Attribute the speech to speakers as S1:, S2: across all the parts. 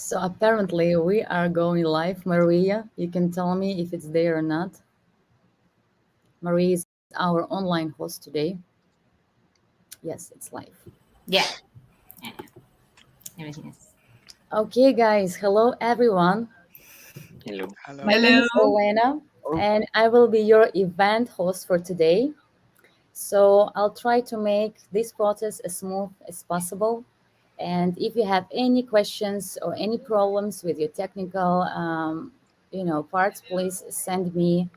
S1: So apparently we are going live. Maria, you can tell me if it's there or not. Maria is our online host today. Yes, it's live.
S2: Yeah, yeah, everything is.
S1: Okay, guys. Hello, everyone.
S3: Hello.
S1: My
S4: Hello.
S1: name
S2: Hello.
S1: is Elena,
S3: Oh,
S1: and I will be your event host for today. So I'll try to make this process as smooth as possible. And if you have any questions or any problems with your technical, parts, please send me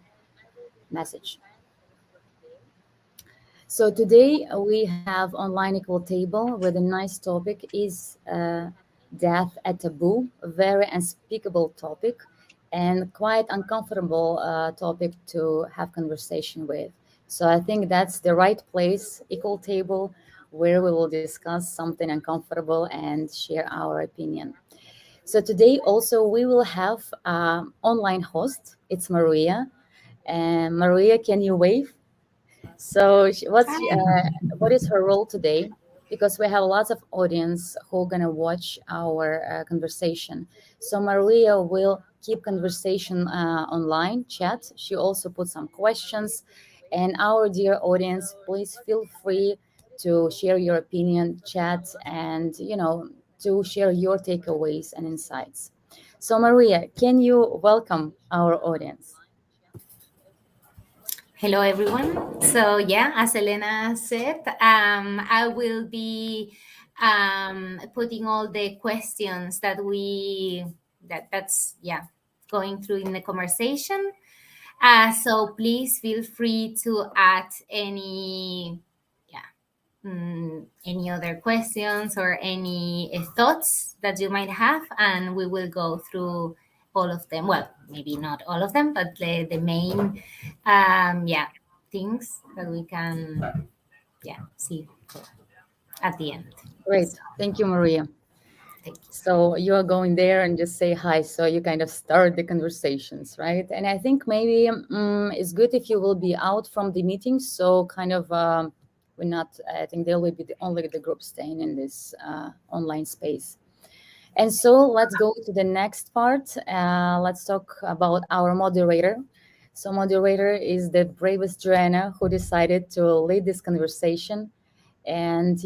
S1: message. So today we have online equal table with a nice topic is death a taboo, a very unspeakable topic and quite uncomfortable topic to have conversation with. So I think that's the right place, equal table, where we will discuss something uncomfortable and share our opinion. So today also we will have online host. It's Maria. And Maria, can you wave? So, what is her role today? Because we have lots of audience who are gonna watch our conversation. So Maria will keep conversation online chat. She also put some questions, and our dear audience, please feel free to share your opinion, chat, and to share your takeaways and insights. So Maria, can you welcome our audience?
S2: Hello, everyone. So, yeah, as Elena said, I will be putting all the questions that's going through in the conversation. So please feel free to add any other questions or any thoughts that you might have, and we will go through all of them. Well, maybe not all of them, but the main, things that we can, see at the end.
S1: Great,
S2: So,
S1: thank you, Maria.
S2: thank you.
S1: So you are going there and just say hi. So you kind of start the conversations, right? And I think maybe it's good if you will be out from the meeting. So kind of we're not. I think there will be only the group staying in this online space. And so let's go to the next part. Let's talk about our moderator. So moderator is the bravest Joanna who decided to lead this conversation and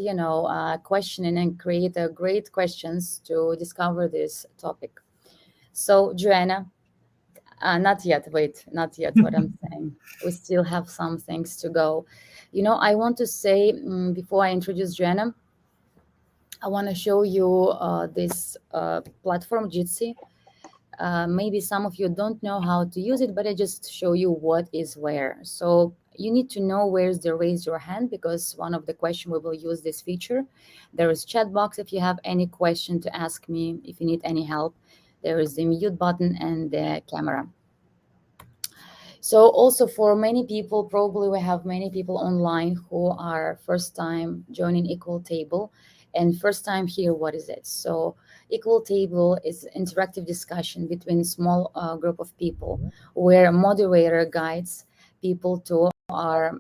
S1: questioning and create great questions to discover this topic. So Joanna, not yet. Wait, not yet. What I'm saying, we still have some things to go. I want to say before I introduce Joanna, I want to show you this platform Jitsi. Maybe some of you don't know how to use it, but I just show you what is where. So you need to know where's the raise your hand, because one of the question we will use this feature. There is chat box if you have any question to ask me, if you need any help. There is the mute button and the camera. So also for many people, probably we have many people online who are first time joining Equal Table and first time here, what is it? So Equal Table is interactive discussion between small group of people where a moderator guides people to our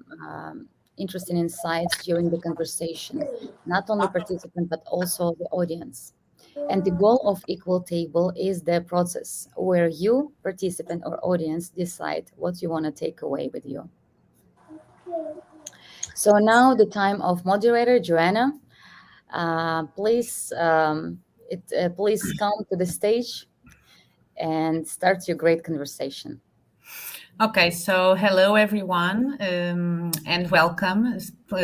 S1: interesting insights during the conversation, not only participant, but also the audience. And the goal of Equal Table is the process where you, participant or audience, decide what you want to take away with you. So now the time of moderator, Joanna. Please come to the stage and start your great conversation.
S4: Okay, so hello everyone and welcome.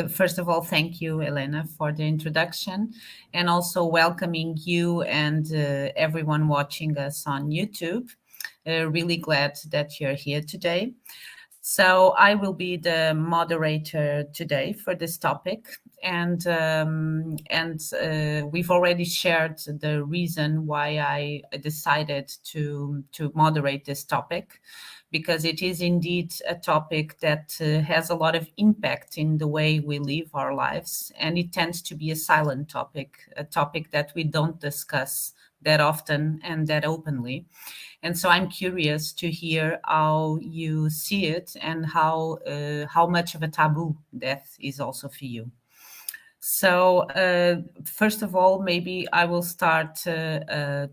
S4: First of all, thank you, Elena, for the introduction, and also welcoming you and everyone watching us on YouTube. Really glad that you're here today. So I will be the moderator today for this topic, and we've already shared the reason why I decided to moderate this topic, because it is indeed a topic that has a lot of impact in the way we live our lives, and it tends to be a silent topic, a topic that we don't discuss that often and that openly. And so I'm curious to hear how you see it and how much of a taboo death is also for you. So first of all, maybe I will start to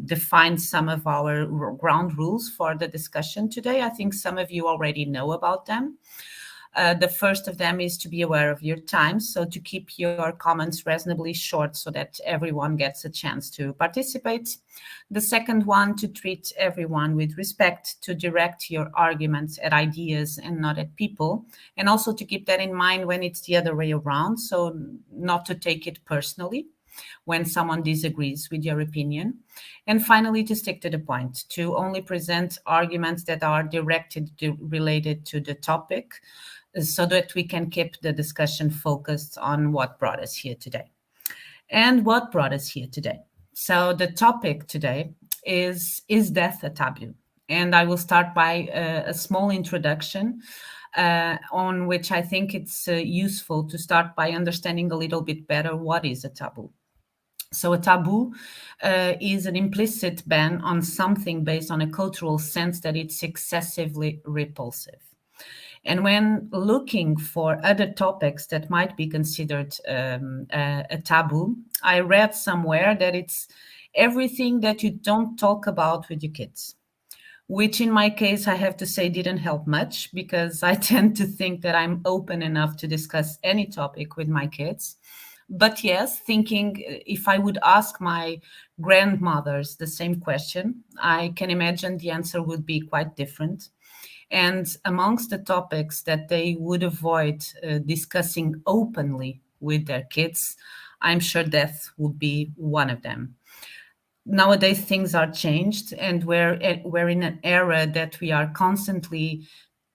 S4: define some of our ground rules for the discussion today. I think some of you already know about them. The first of them is to be aware of your time, so to keep your comments reasonably short so that everyone gets a chance to participate. The second one, to treat everyone with respect, to direct your arguments at ideas and not at people, and also to keep that in mind when it's the other way around, so not to take it personally when someone disagrees with your opinion. And finally, to stick to the point, to only present arguments that are related to the topic, so that we can keep the discussion focused on what brought us here today. And what brought us here today? So the topic today is death a taboo? And I will start by a small introduction on which I think it's useful to start by understanding a little bit better what is a taboo. So a taboo is an implicit ban on something based on a cultural sense that it's excessively repulsive. And when looking for other topics that might be considered a taboo, I read somewhere that it's everything that you don't talk about with your kids, which in my case, I have to say, didn't help much, because I tend to think that I'm open enough to discuss any topic with my kids. But yes, thinking if I would ask my grandmothers the same question, I can imagine the answer would be quite different. And amongst the topics that they would avoid discussing openly with their kids, I'm sure death would be one of them. Nowadays, things are changed, and we're in an era that we are constantly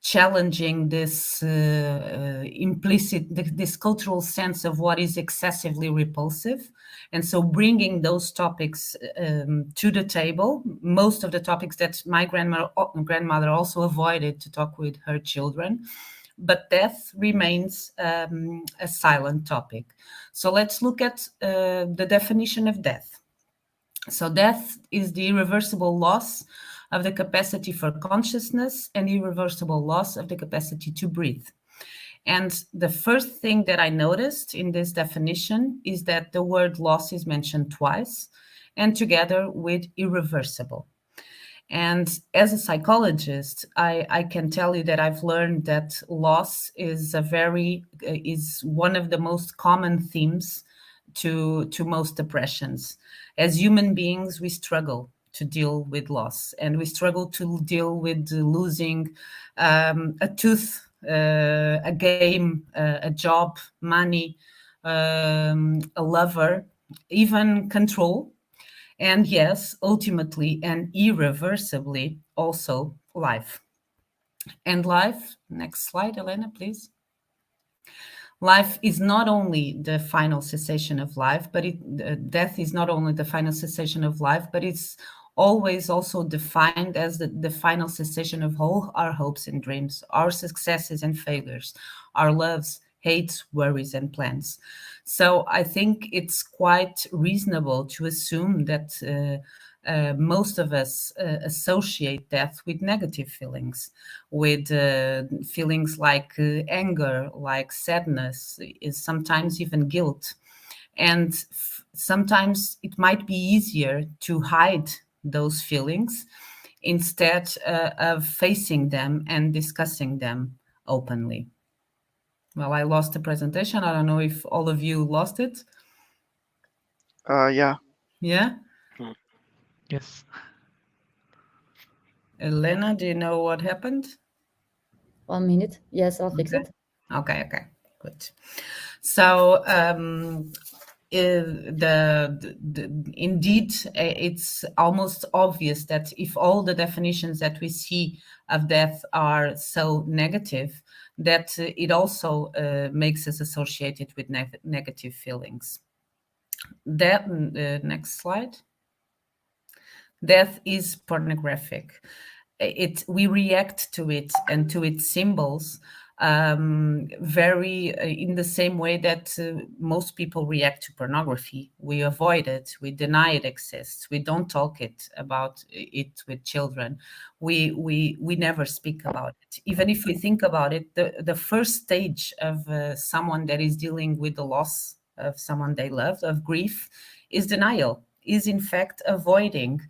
S4: challenging this this cultural sense of what is excessively repulsive. And so bringing those topics to the table, most of the topics that my grandmother also avoided to talk with her children, but death remains a silent topic. So let's look at the definition of death. So death is the irreversible loss of the capacity for consciousness and irreversible loss of the capacity to breathe. And the first thing that I noticed in this definition is that the word loss is mentioned twice, and together with irreversible. And as a psychologist, I can tell you that I've learned that loss is one of the most common themes to most depressions. As human beings, we struggle to deal with loss, and we struggle to deal with losing a tooth, a game, a job, money, a lover, even control. And yes, ultimately and irreversibly, also life. And life, next slide, Elena, please. Life is not only the final cessation of life, but death is not only the final cessation of life, but it's always also defined as the final cessation of all our hopes and dreams, our successes and failures, our loves, hates, worries, and plans. So I think it's quite reasonable to assume that most of us associate death with negative feelings, with feelings like anger, like sadness, is sometimes even guilt. And sometimes it might be easier to hide those feelings instead of facing them and discussing them openly. Well, I lost the presentation. I don't know if all of you lost it.
S3: Yeah.
S4: Yeah?
S5: Yes.
S4: Elena, do you know what happened?
S1: 1 minute. Yes, I'll fix it.
S4: Okay, good. So indeed, it's almost obvious that if all the definitions that we see of death are so negative, that it also makes us associated with negative feelings. Next slide. Death is pornographic. We react to it and to its symbols very in the same way that most people react to pornography. We avoid it, we deny it exists, we don't talk about it with children, we never speak about it. Even if we think about it, the first stage of someone that is dealing with the loss of someone they loved, of grief, is denial, is in fact avoiding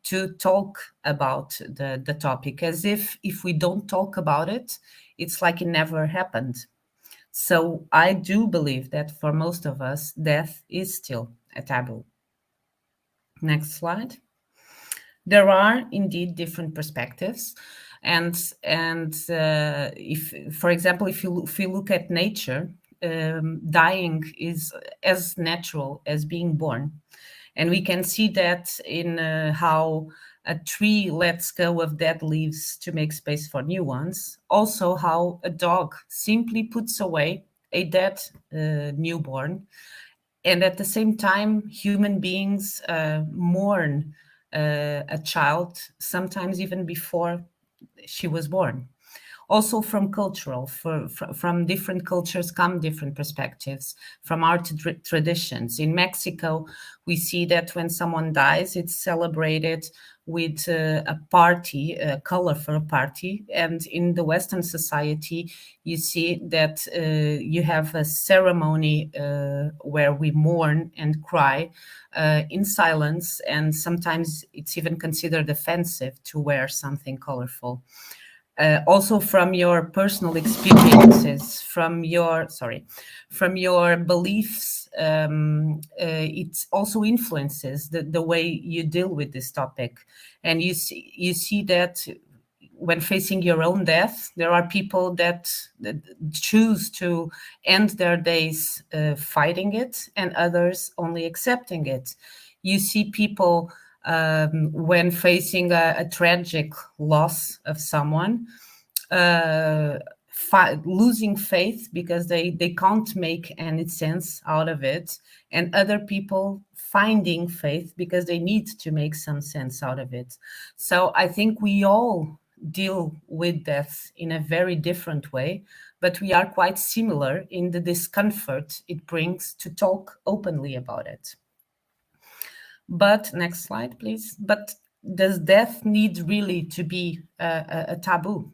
S4: to talk about the topic, as if we don't talk about it, it's like it never happened. So I do believe that for most of us, death is still a taboo. Next slide. There are indeed different perspectives, and if, for example, if you look at nature, dying is as natural as being born. And we can see that in how a tree lets go of dead leaves to make space for new ones. Also, how a dog simply puts away a dead newborn. And at the same time, human beings mourn a child, sometimes even before she was born. Also from from different cultures come different perspectives, from our traditions. In Mexico, we see that when someone dies, it's celebrated with a party, a colorful party. And in the Western society, you see that you have a ceremony where we mourn and cry in silence, and sometimes it's even considered offensive to wear something colorful. Also from your personal experiences, from your beliefs, it also influences the way you deal with this topic. And you see that when facing your own death, there are people that choose to end their days fighting it, and others only accepting it. You see people when facing a tragic loss of someone, losing faith because they can't make any sense out of it, and other people finding faith because they need to make some sense out of it. So I think we all deal with death in a very different way, but we are quite similar in the discomfort it brings to talk openly about it. But next slide, please. But does death need really to be a taboo?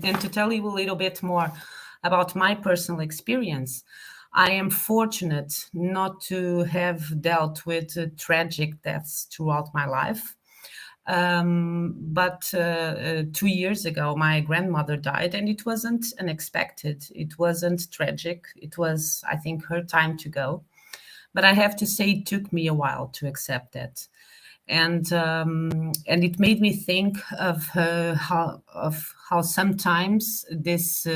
S4: And to tell you a little bit more about my personal experience, I am fortunate not to have dealt with tragic deaths throughout my life. But 2 years ago, my grandmother died, and it wasn't unexpected. It wasn't tragic. It was, I think, her time to go. But I have to say, it took me a while to accept that, and it made me think of how sometimes this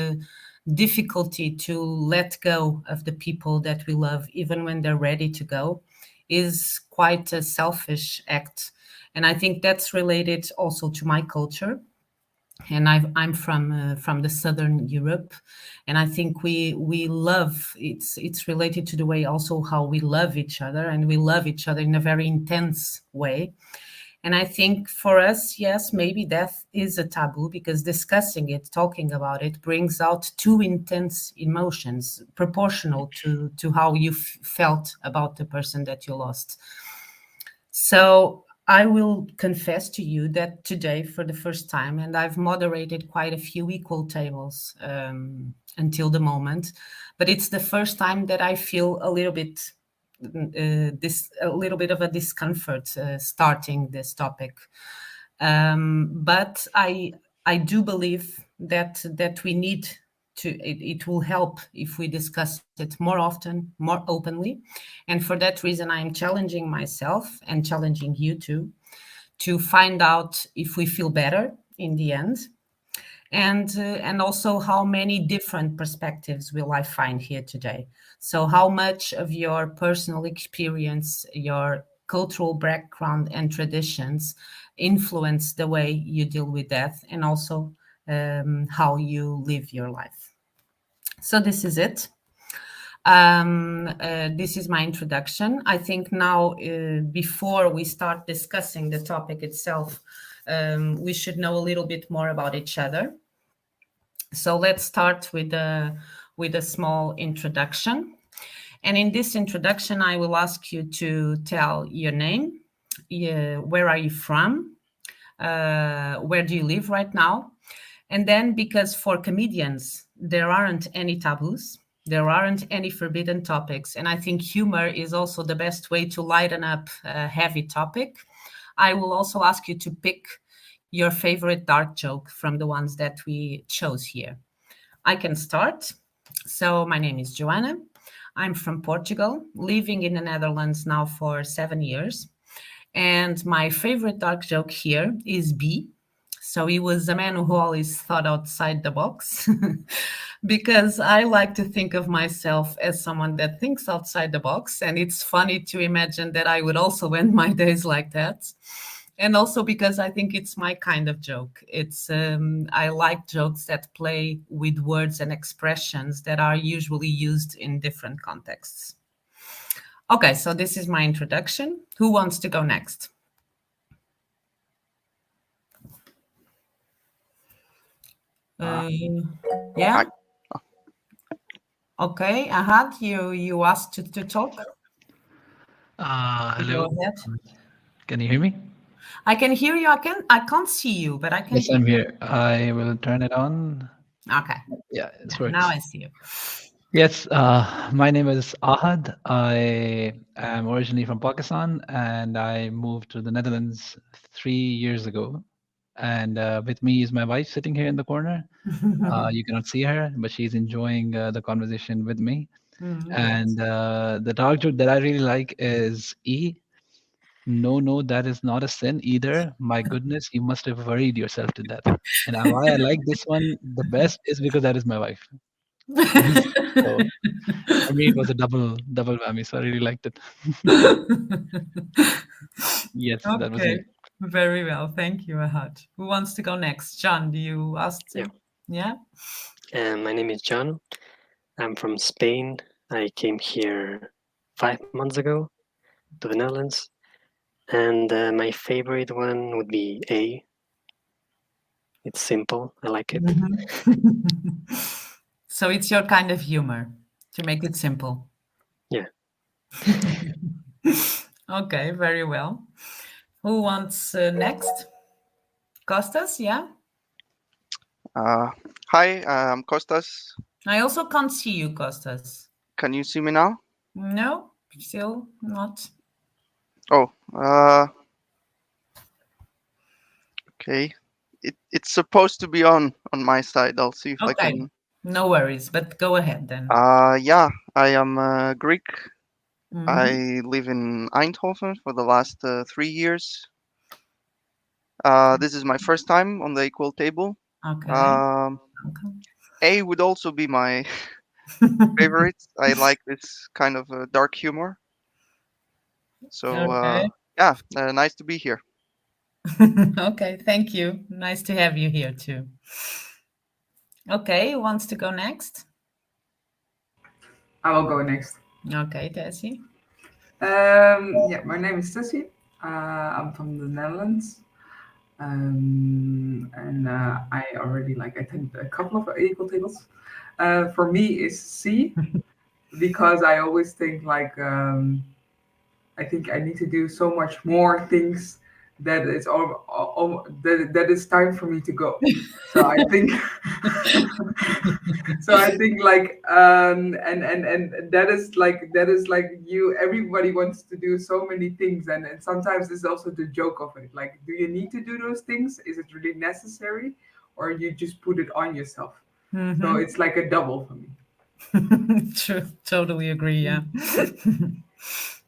S4: difficulty to let go of the people that we love, even when they're ready to go, is quite a selfish act. And I think that's related also to my culture. And I'm from the Southern Europe, and I think we love, it's related to the way also how we love each other, and we love each other in a very intense way. And I think for us, yes, maybe death is a taboo because discussing it, talking about it, brings out too intense emotions proportional to how you felt about the person that you lost. So I will confess to you that today, for the first time, and I've moderated quite a few equal tables until the moment, but it's the first time that I feel a little bit a little bit of a discomfort starting this topic. But I do believe that we need to. It will help if we discuss it more often, more openly, and for that reason, I am challenging myself and challenging you too, to find out if we feel better in the end, and also how many different perspectives will I find here today. So how much of your personal experience, your cultural background and traditions influence the way you deal with death, and also how you live your life. So this is it. This is my introduction. I think now, before we start discussing the topic itself, we should know a little bit more about each other. So let's start with a small introduction. And in this introduction, I will ask you to tell your name, where are you from, where do you live right now? And then, because for comedians, there aren't any taboos, there aren't any forbidden topics. And I think humor is also the best way to lighten up a heavy topic. I will also ask you to pick your favorite dark joke from the ones that we chose here. I can start. So, my name is Joanna. I'm from Portugal, living in the Netherlands now for 7 years. And my favorite dark joke here is B. So he was a man who always thought outside the box because I like to think of myself as someone that thinks outside the box. And it's funny to imagine that I would also end my days like that. And also because I think it's my kind of joke. I like jokes that play with words and expressions that are usually used in different contexts. Okay, so this is my introduction. Who wants to go next? Yeah. Okay, Ahad, you asked to talk.
S5: Hello.
S4: Go ahead.
S5: Can you hear me?
S4: I can hear you. I can't see you, but I can
S5: Yes,
S4: hear
S5: I'm here. I will turn it on.
S4: you. Okay.
S5: Yeah, it
S4: Yeah,
S5: works.
S4: now I see you.
S5: Yes, my name is Ahad. I am originally from Pakistan and I moved to the Netherlands 3 years ago. And with me is my wife sitting here in the corner. You cannot see her, but she's enjoying the conversation with me. And the dark joke that I really like is E. No, no, that is not a sin either. My goodness, you must have worried yourself to death. And why I like this one the best is because that is my wife. So for me, it was a double whammy. So I really liked it. Yes, that was me.
S4: Okay, very well. Thank you, Ahad. Who wants to go next? John, do you ask to?
S3: Yeah.
S4: Yeah.
S3: My name is John. I'm from Spain. I came here 5 months ago to the Netherlands. And my favorite one would be A. It's simple. I like it.
S4: So it's your kind of humor to make it simple.
S3: Yeah.
S4: Okay, very well. Who wants next? Costas, yeah?
S6: Hi, I'm Kostas.
S4: I also can't see you, Costas.
S6: Can you see me now?
S4: No, still not.
S6: Oh, okay. It's supposed to be on my side. I'll see if I
S4: Okay,
S6: can.
S4: no worries, but go ahead then.
S6: Yeah, I am Greek.
S4: Mhm.
S6: I live in Eindhoven for the last 3 years. This is my first time on the equal table.
S4: Okay.
S6: A would also be my favorite. I like this kind of dark humor. So
S4: Okay.
S6: yeah, nice to be here.
S4: Okay, thank you. Nice to have you here too. Okay, who wants to go next?
S7: I will go next.
S4: Okay, Tessie.
S7: Yeah, my name is Tessie. I'm from the Netherlands. And I already like I think a couple of equal tables. For me is C because I always think like I think I need to do so much more things that it's that it's time for me to go. So I think so I think like and that is like you everybody wants to do so many things and sometimes it's also the joke of it. Like, do you need to do those things? Is it really necessary? Or you just put it on yourself? So it's like a double for me.
S4: True, totally agree. Yeah.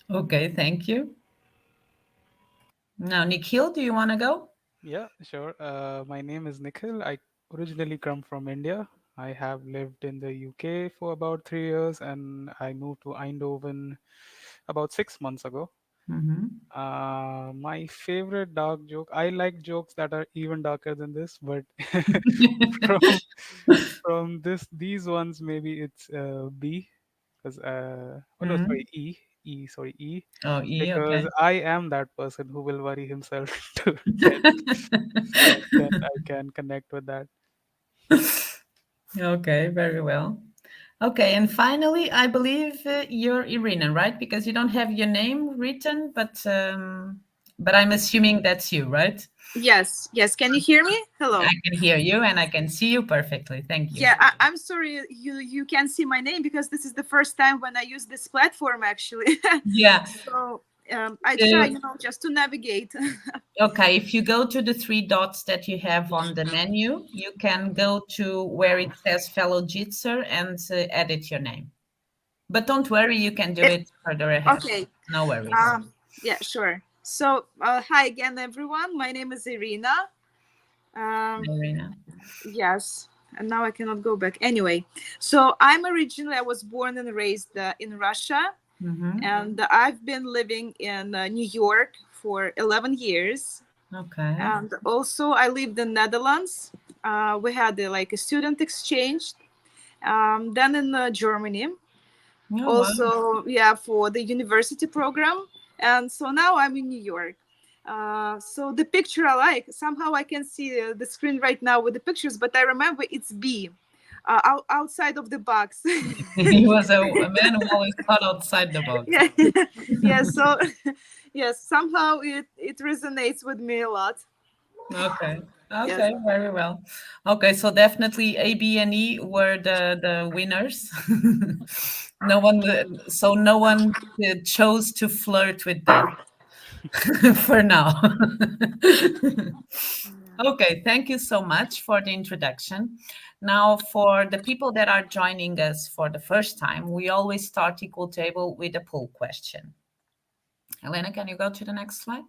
S4: Okay, thank you. Now, Nikhil, do you want to go?
S8: Yeah, sure. My name is Nikhil. I originally come from India. I have lived in the UK for about 3 years and I moved to Eindhoven about 6 months ago. My favorite dark joke, I like jokes that are even darker than this, but from from these ones, maybe it's B, because oh no, sorry, E,
S4: Oh, E,
S8: because
S4: okay.
S8: I am that person who will worry himself to death. So I can connect with that.
S4: Okay, very well. Okay, and finally, I believe you're Irina, right? Because you don't have your name written, but I'm assuming that's you, right?
S9: Yes, yes. Can you hear me?
S4: I
S9: Hello.
S4: can hear you and I can see you perfectly. Thank you.
S9: Yeah, I'm sorry you can't see my name because this is the first time when I use this platform actually.
S4: Yeah.
S9: So I try,
S4: So,
S9: you know, just to navigate.
S4: okay, if you go to the three dots that you have on the menu, you can go to where it says fellow Jitser and edit your name. But don't worry, you can do
S9: Eh,
S4: it further ahead.
S9: okay.
S4: No worries.
S9: Yeah, sure. So hi again, everyone. My name is Irina. Um,
S4: Irina.
S9: yes, and now I cannot go back. Anyway, so I was born and raised in Russia,
S4: Mm-hmm.
S9: and I've been living in New York for 11 years.
S4: Okay.
S9: And also I lived in Netherlands. We had like a student exchange. Then in Germany,
S4: Oh, wow.
S9: also yeah, for the university program. And so now I'm in New York. So the picture I like, somehow I can see the screen right now with the pictures, but I remember it's B, outside of the box.
S4: He was a man who always thought outside the box.
S9: Yeah, yeah. So yes, somehow it resonates with me a lot.
S4: Okay.
S9: Yes.
S4: Okay, very well. Okay, so definitely A, B, and E were the winners. No one, so no one chose to flirt with death for now. Okay, thank you so much for the introduction. Now, for the people that are joining us for the first time, we always start Equal Table with a poll question. Elena, can you go to the next slide?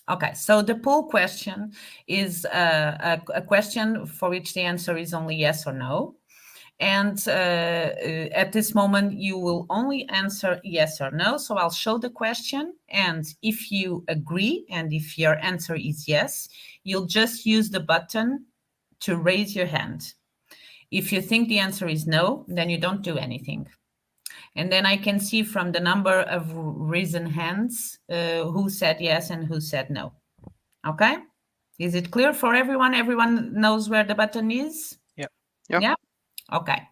S4: Okay, so the poll question is a question for which the answer is only yes or no. And at this moment, you will only answer yes or no. So I'll show the question. And if you agree, and if your answer is yes, you'll just use the button to raise your hand. If you think the answer is no, then you don't do anything. And then I can see from the number of risen hands who said yes and who said no. Okay? Is it clear for everyone? Everyone knows where the button is?
S8: Yeah.
S6: Yeah.
S4: Yeah? Okay.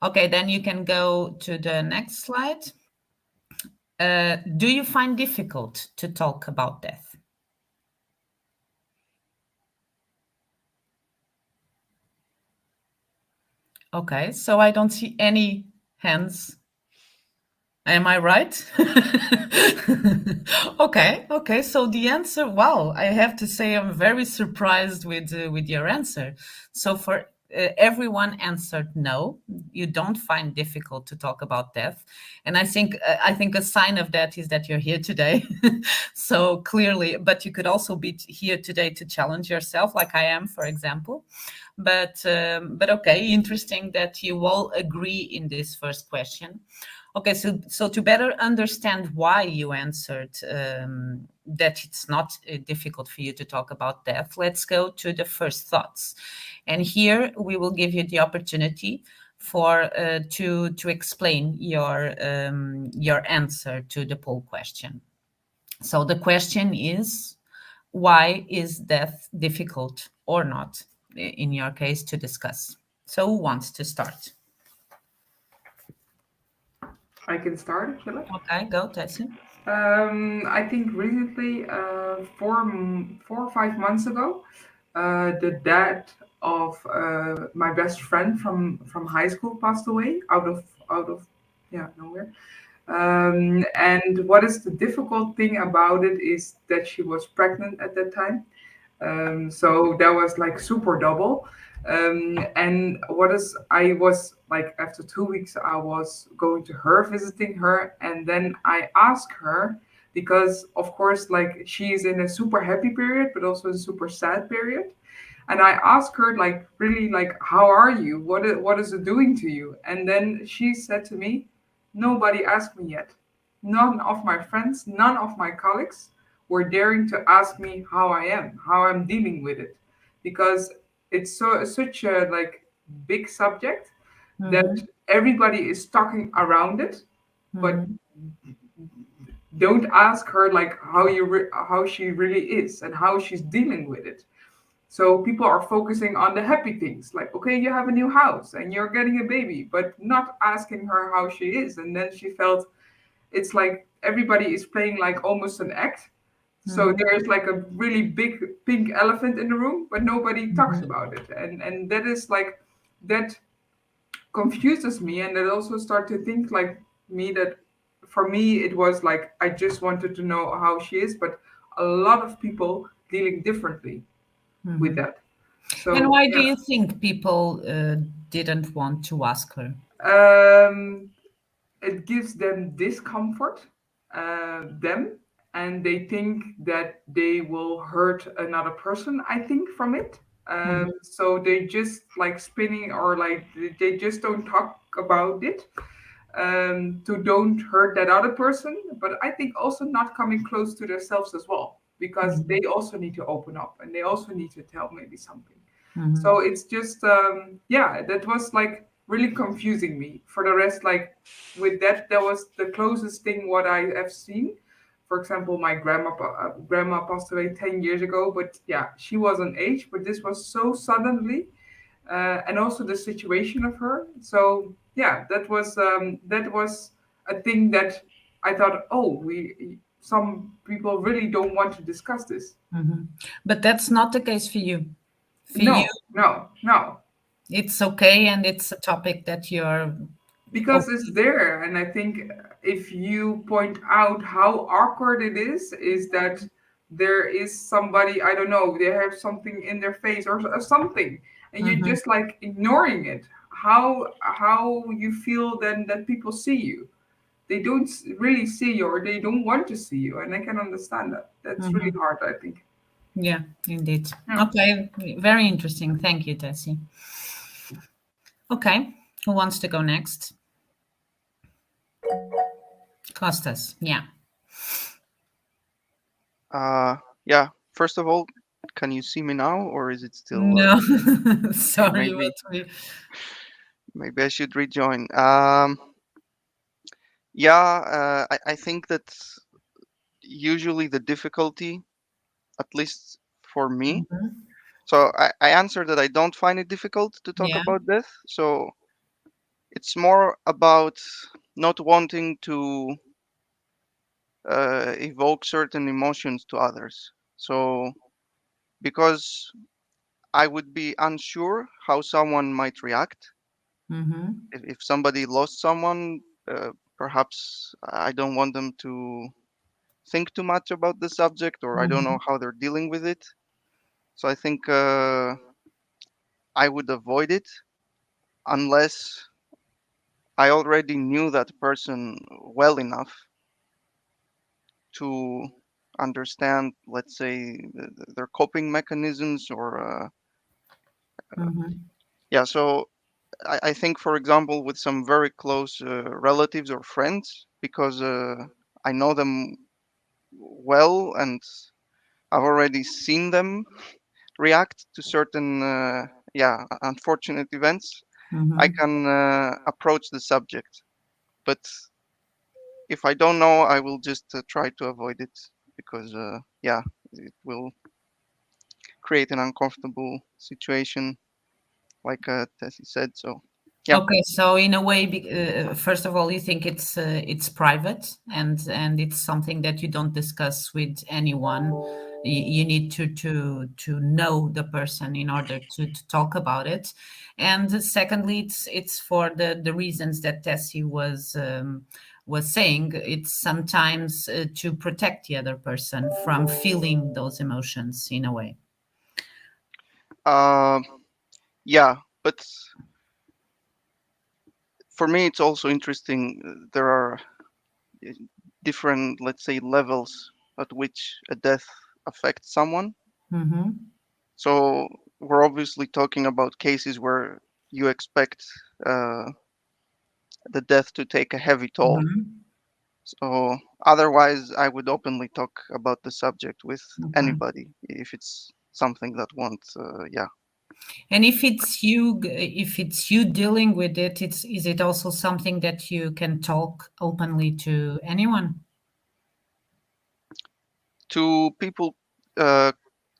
S4: Okay, then you can go to the next slide. Do you find difficult to talk about death? Okay, so I don't see any hands. Am I right? Okay. So the answer, wow, I have to say I'm very surprised with your answer. So for everyone answered no, you don't find difficult to talk about death, and I think a sign of that is that you're here today. So clearly, but you could also be here today to challenge yourself, like I am, for example. But okay, interesting that you all agree in this first question. Okay, so to better understand why you answered that it's not difficult for you to talk about death, let's go to the first thoughts. And here we will give you the opportunity for to explain your answer to the poll question. So the question is, why is death difficult or not, in your case, to discuss? So who wants to start?
S7: I can start, shall I?
S4: Okay, go, Tessie.
S7: I think recently, 4 or 5 months ago, the dad of my best friend from high school passed away out of yeah, nowhere. And what is the difficult thing about it is that she was pregnant at that time. So that was like super double. And I was like, after 2 weeks, I was going to her, visiting her. And then I asked her, because of course, like she's in a super happy period, but also a super sad period. And I asked her, like, really, like, how are you? What is it doing to you? And then she said to me, nobody asked me yet. None of my friends, none of my colleagues were daring to ask me how I am, how I'm dealing with it, because it's such a like big subject that everybody is talking around it, but don't ask her like how she really is and how she's dealing with it. So people are focusing on the happy things, like, okay, you have a new house and you're getting a baby, but not asking her how she is. And then she felt it's like everybody is playing like almost an act. So there is like a really big pink elephant in the room, but nobody talks about it. And that is like that confuses me, and it also start to think like me that for me it was like I just wanted to know how she is, but a lot of people dealing differently with that. So
S4: And why do
S7: yeah.
S4: you think people didn't want to ask her?
S7: It gives them discomfort, them, and they think that they will hurt another person, I think, from it. So they just like spinning, or like they just don't talk about it, to don't hurt that other person. But I think also not coming close to themselves as well, because they also need to open up and they also need to tell maybe something. So it's just yeah, that was like really confusing me. For the rest, like with that, that was the closest thing what I have seen. For example, my grandma passed away 10 years ago, but yeah, she was an age, but this was so suddenly, and also the situation of her. So yeah, that was a thing that I thought, oh, we some people really don't want to discuss this.
S4: But that's not the case for you. For
S7: No,
S4: you,
S7: no.
S4: it's okay, and it's a topic that you're
S7: Because it's there, and I think if you point out how awkward it is that there is somebody, I don't know, they have something in their face, or something, and you're just like ignoring it. How you feel then that people see you? They don't really see you, or they don't want to see you, and I can understand that. That's really hard, I think.
S4: Yeah, indeed.
S7: Yeah.
S4: Okay, very interesting. Thank you, Tessie. Okay, who wants to go next? Costas, yeah.
S6: Yeah. First of all, can you see me now, or is it still?
S4: No, sorry,
S6: maybe maybe I should rejoin. Yeah, I think that usually the difficulty, at least for me. So I answered that I don't find it difficult to talk
S4: Yeah.
S6: about death. So it's more about not wanting to evoke certain emotions to others. So because I would be unsure how someone might react if somebody lost someone. Perhaps I don't want them to think too much about the subject, or I don't know how they're dealing with it. So I think I would avoid it unless I already knew that person well enough to understand, let's say, their coping mechanisms, or yeah. So I think, for example, with some very close relatives or friends, because I know them well and I've already seen them react to certain, yeah, unfortunate events, I can approach the subject. But if I don't know, I will just try to avoid it, because, yeah, it will create an uncomfortable situation, like Tessie said. So, yeah.
S4: Okay, so in a way, first of all, you think it's private, and it's something that you don't discuss with anyone. You need to know the person in order to talk about it. And secondly, it's for the reasons that Tessie was saying. It's sometimes to protect the other person from feeling those emotions in a way.
S6: Yeah, but for me, it's also interesting. There are different, let's say, levels at which a death affects someone. So we're obviously talking about cases where you expect uh, the death to take a heavy toll. So otherwise, I would openly talk about the subject with anybody if it's something that wants, yeah.
S4: And if it's you dealing with it, is it also something that you can talk openly to anyone?
S6: To people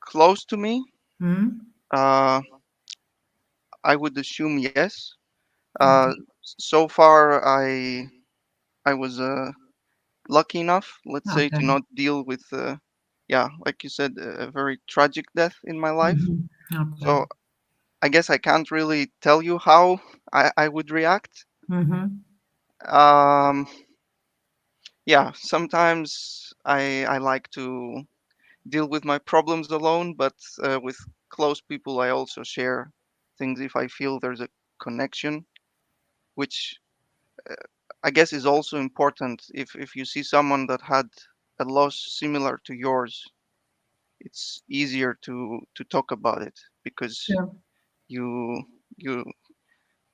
S6: close to me,
S4: Mm?
S6: Uh, I would assume yes. Uh,
S4: Okay.
S6: so far, I was lucky enough, let's say, to
S4: Okay.
S6: not deal with, yeah, like you said, a very tragic death in my life.
S4: Mhm. Okay.
S6: So I guess I can't really tell you how I would react.
S4: Mm-hmm.
S6: Um, yeah, sometimes I like to deal with my problems alone, but with close people, I also share things if I feel there's a connection, which I guess is also important. If you see someone that had a loss similar to yours, it's easier to talk about it because
S4: Sure.
S6: you you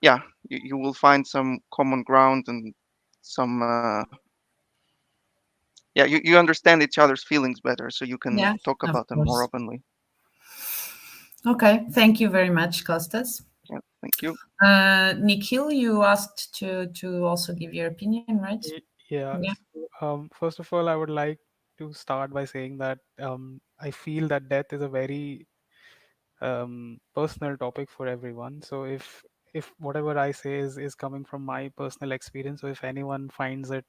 S6: yeah you will find some common ground and some yeah you understand each other's feelings better, so you can
S4: Yeah,
S6: talk
S4: of
S6: about them more
S4: course.
S6: openly.
S4: Okay. Thank you very much, Costas.
S6: Yeah, thank you.
S4: Nikhil, you asked to also give your opinion, right?
S8: Yeah.
S4: Yeah.
S8: So, first of all, I would like to start by saying that I feel that death is a very personal topic for everyone. So if whatever I say is coming from my personal experience, so if anyone finds it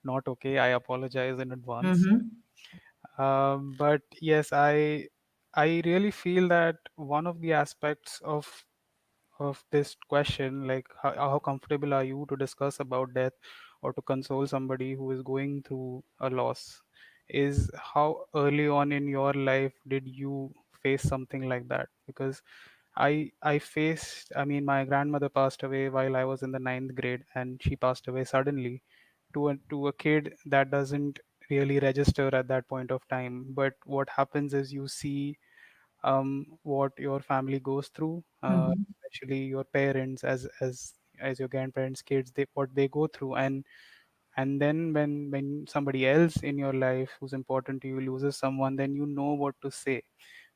S8: not okay, I apologize in advance.
S4: Mm-hmm.
S8: But yes, I really feel that one of the aspects of this question, like how comfortable are you to discuss about death or to console somebody who is going through a loss, is how early on in your life did you face something like that? Because I faced, I mean, my grandmother passed away while I was in the ninth grade, and she passed away suddenly to a kid that doesn't really register at that point of time. But what happens is you see what your family goes through,
S4: Mm-hmm.
S8: especially your parents as your grandparents' kids, they what they go through, and then when somebody else in your life who's important to you loses someone, then you know what to say.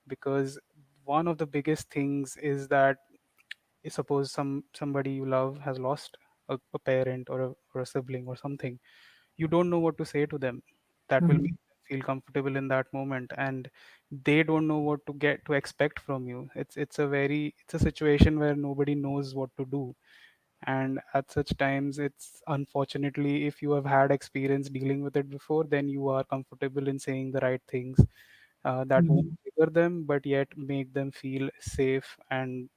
S8: Because one of the biggest things is that, suppose somebody you love has lost a parent or a sibling or something, you don't know what to say to them that will
S4: Mm-hmm.
S8: make them feel comfortable in that moment, and they don't know what to expect from you. It's a situation where nobody knows what to do, and at such times, it's unfortunately, if you have had experience dealing with it before, then you are comfortable in saying the right things that won't
S4: Mm-hmm.
S8: trigger them but yet make them feel safe and,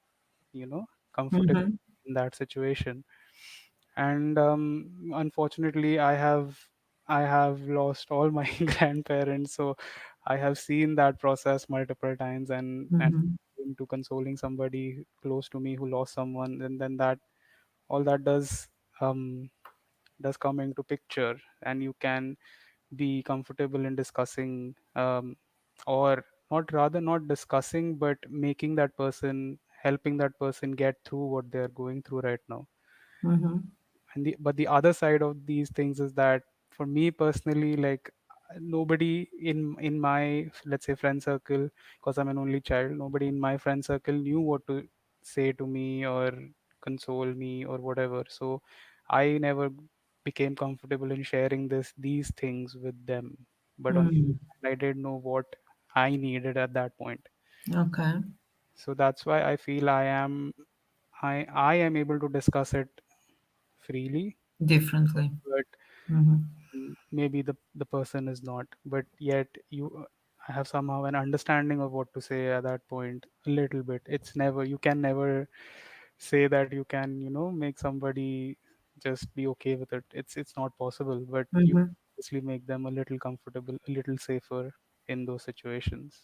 S8: comfortable
S4: Mm-hmm.
S8: in that situation. And unfortunately, I have lost all my grandparents, so I have seen that process multiple times, and
S4: Mm-hmm.
S8: into consoling somebody close to me who lost someone, and then that all that um does come into picture, and you can be comfortable in discussing, or not, rather not discussing, but making that person, helping that person get through what they're going through right now.
S4: Mm-hmm.
S8: And the other side of these things is that, for me personally, like, nobody in my, let's say, friend circle, because I'm an only child, nobody in my friend circle knew what to say to me or console me or whatever. So I never became comfortable in sharing these things with them. But on the
S4: Mm-hmm.
S8: other hand, I did know what I needed at that point.
S4: Okay.
S8: So that's why I feel I am able to discuss it freely.
S4: Differently.
S8: But
S4: Mm-hmm.
S8: maybe the person is not, but yet you have somehow an understanding of what to say at that point a little bit. It's never, you can never say that you can, make somebody just be okay with it. It's not possible, but you
S4: Mm-hmm.
S8: obviously make them a little comfortable, a little safer in those situations.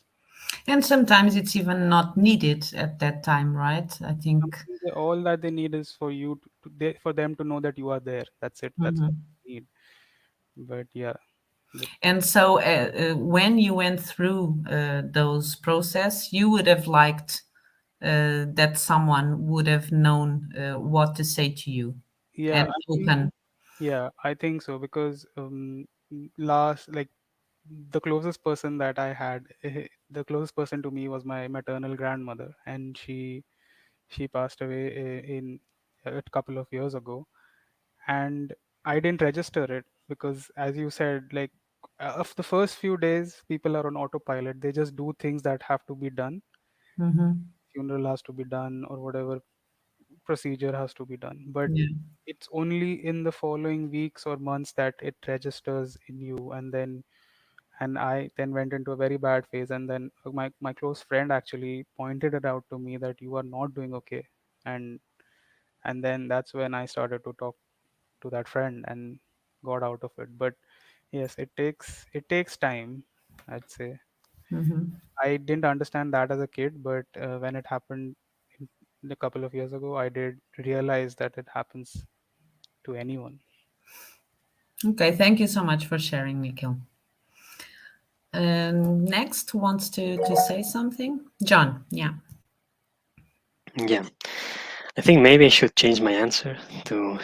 S4: And sometimes it's even not needed at that time, right? I think.
S8: Sometimes all that they need is for you for them to know that you are there. That's it. That's all
S4: Mhm.
S8: they need. But yeah, but
S4: And so, when you went through those process, you would have liked that someone would have known what to say to you
S8: yeah,
S4: and open.
S8: I think so, because last, like, the closest person that I had, the closest person to me was my maternal grandmother, and she passed away in a couple of years ago, and I didn't register it because, as you said, like, of the first few days, people are on autopilot. They just do things that have to be done,
S4: Mm-hmm.
S8: funeral has to be done or whatever procedure has to be done. But
S4: Yeah.
S8: it's only in the following weeks or months that it registers in you, and I then went into a very bad phase, and then my close friend actually pointed it out to me that you are not doing okay, and then that's when I started to talk to that friend and got out of it. But yes, it takes time, I'd say.
S4: Mm-hmm.
S8: I didn't understand that as a kid, but when it happened a couple of years ago, I did realize that it happens to anyone.
S4: Okay, thank you so much for sharing, Nikhil. Next wants to say something? John, yeah.
S3: Yeah, I think maybe I should change my answer to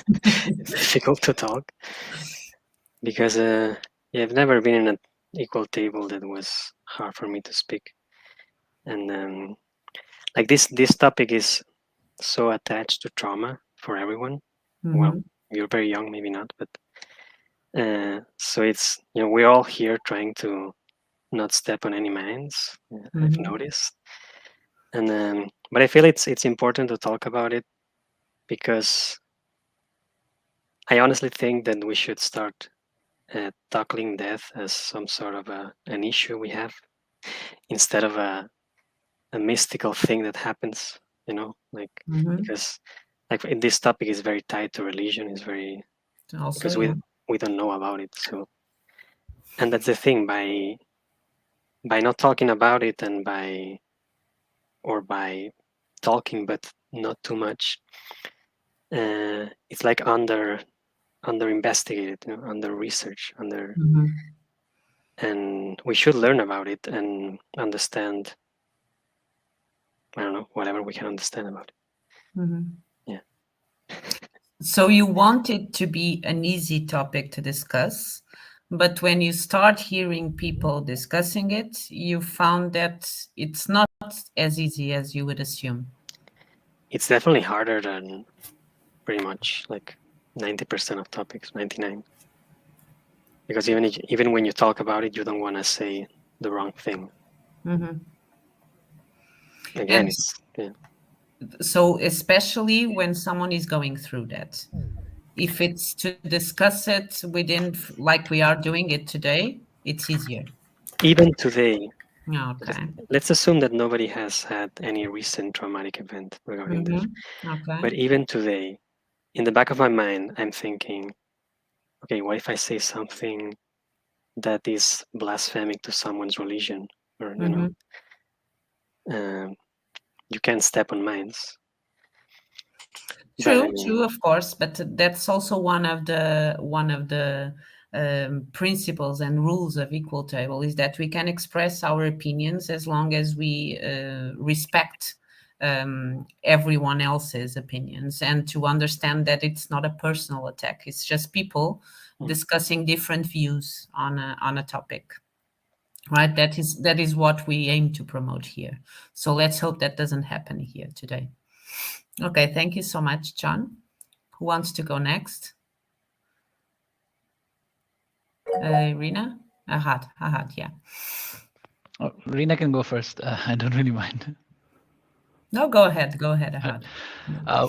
S3: it's difficult to talk because yeah, I've never been in an equal table that was hard for me to speak, and like this topic is so attached to trauma for everyone. Well,
S4: Mm-hmm.
S3: you're very young, maybe not, but so it's we're all here trying to not step on any mines. I've
S4: Mm-hmm.
S3: noticed, and but I feel it's important to talk about it because I honestly think that we should start tackling death as some sort of an issue we have instead of a mystical thing that happens. Like
S4: Mm-hmm.
S3: because like this topic is very tied to religion. Is very
S4: Also,
S3: because
S4: yeah.
S3: we don't know about it. So and that's the thing by not talking about it and by talking but not too much. It's like under investigated, under research,
S4: Mm-hmm.
S3: and we should learn about it and understand. I don't know, whatever we can understand about it.
S4: Mm-hmm.
S3: Yeah.
S4: So you want it to be an easy topic to discuss, but when you start hearing people discussing it, you found that it's not as easy as you would assume.
S3: It's definitely harder than pretty much like 90% of topics, 99. Because even when you talk about it, you don't want to say the wrong thing.
S4: Mm-hmm.
S3: Again,
S4: And
S3: it's yeah.
S4: so, especially when someone is going through that, if it's to discuss it within, like we are doing it today, it's easier.
S3: Even today,
S4: Okay.
S3: let's assume that nobody has had any recent traumatic event regarding this.
S4: Mm-hmm. Okay.
S3: But even today, in the back of my mind, I'm thinking, okay, what if I say something that is blasphemic to someone's religion? Or,
S4: Mm-hmm.
S3: um, you can't step on mines. But I
S4: True,
S3: mean,
S4: true, of course, but that's also one of the principles and rules of equal table is that we can express our opinions as long as we respect everyone else's opinions and to understand that it's not a personal attack. It's just people discussing different views on a topic. Right, that is what we aim to promote here. So let's hope that doesn't happen here today. Okay, thank you so much, John. Who wants to go next? Rina? Ahad, yeah.
S5: Oh, Rina can go first. I don't really mind.
S4: No, go ahead, Ahad.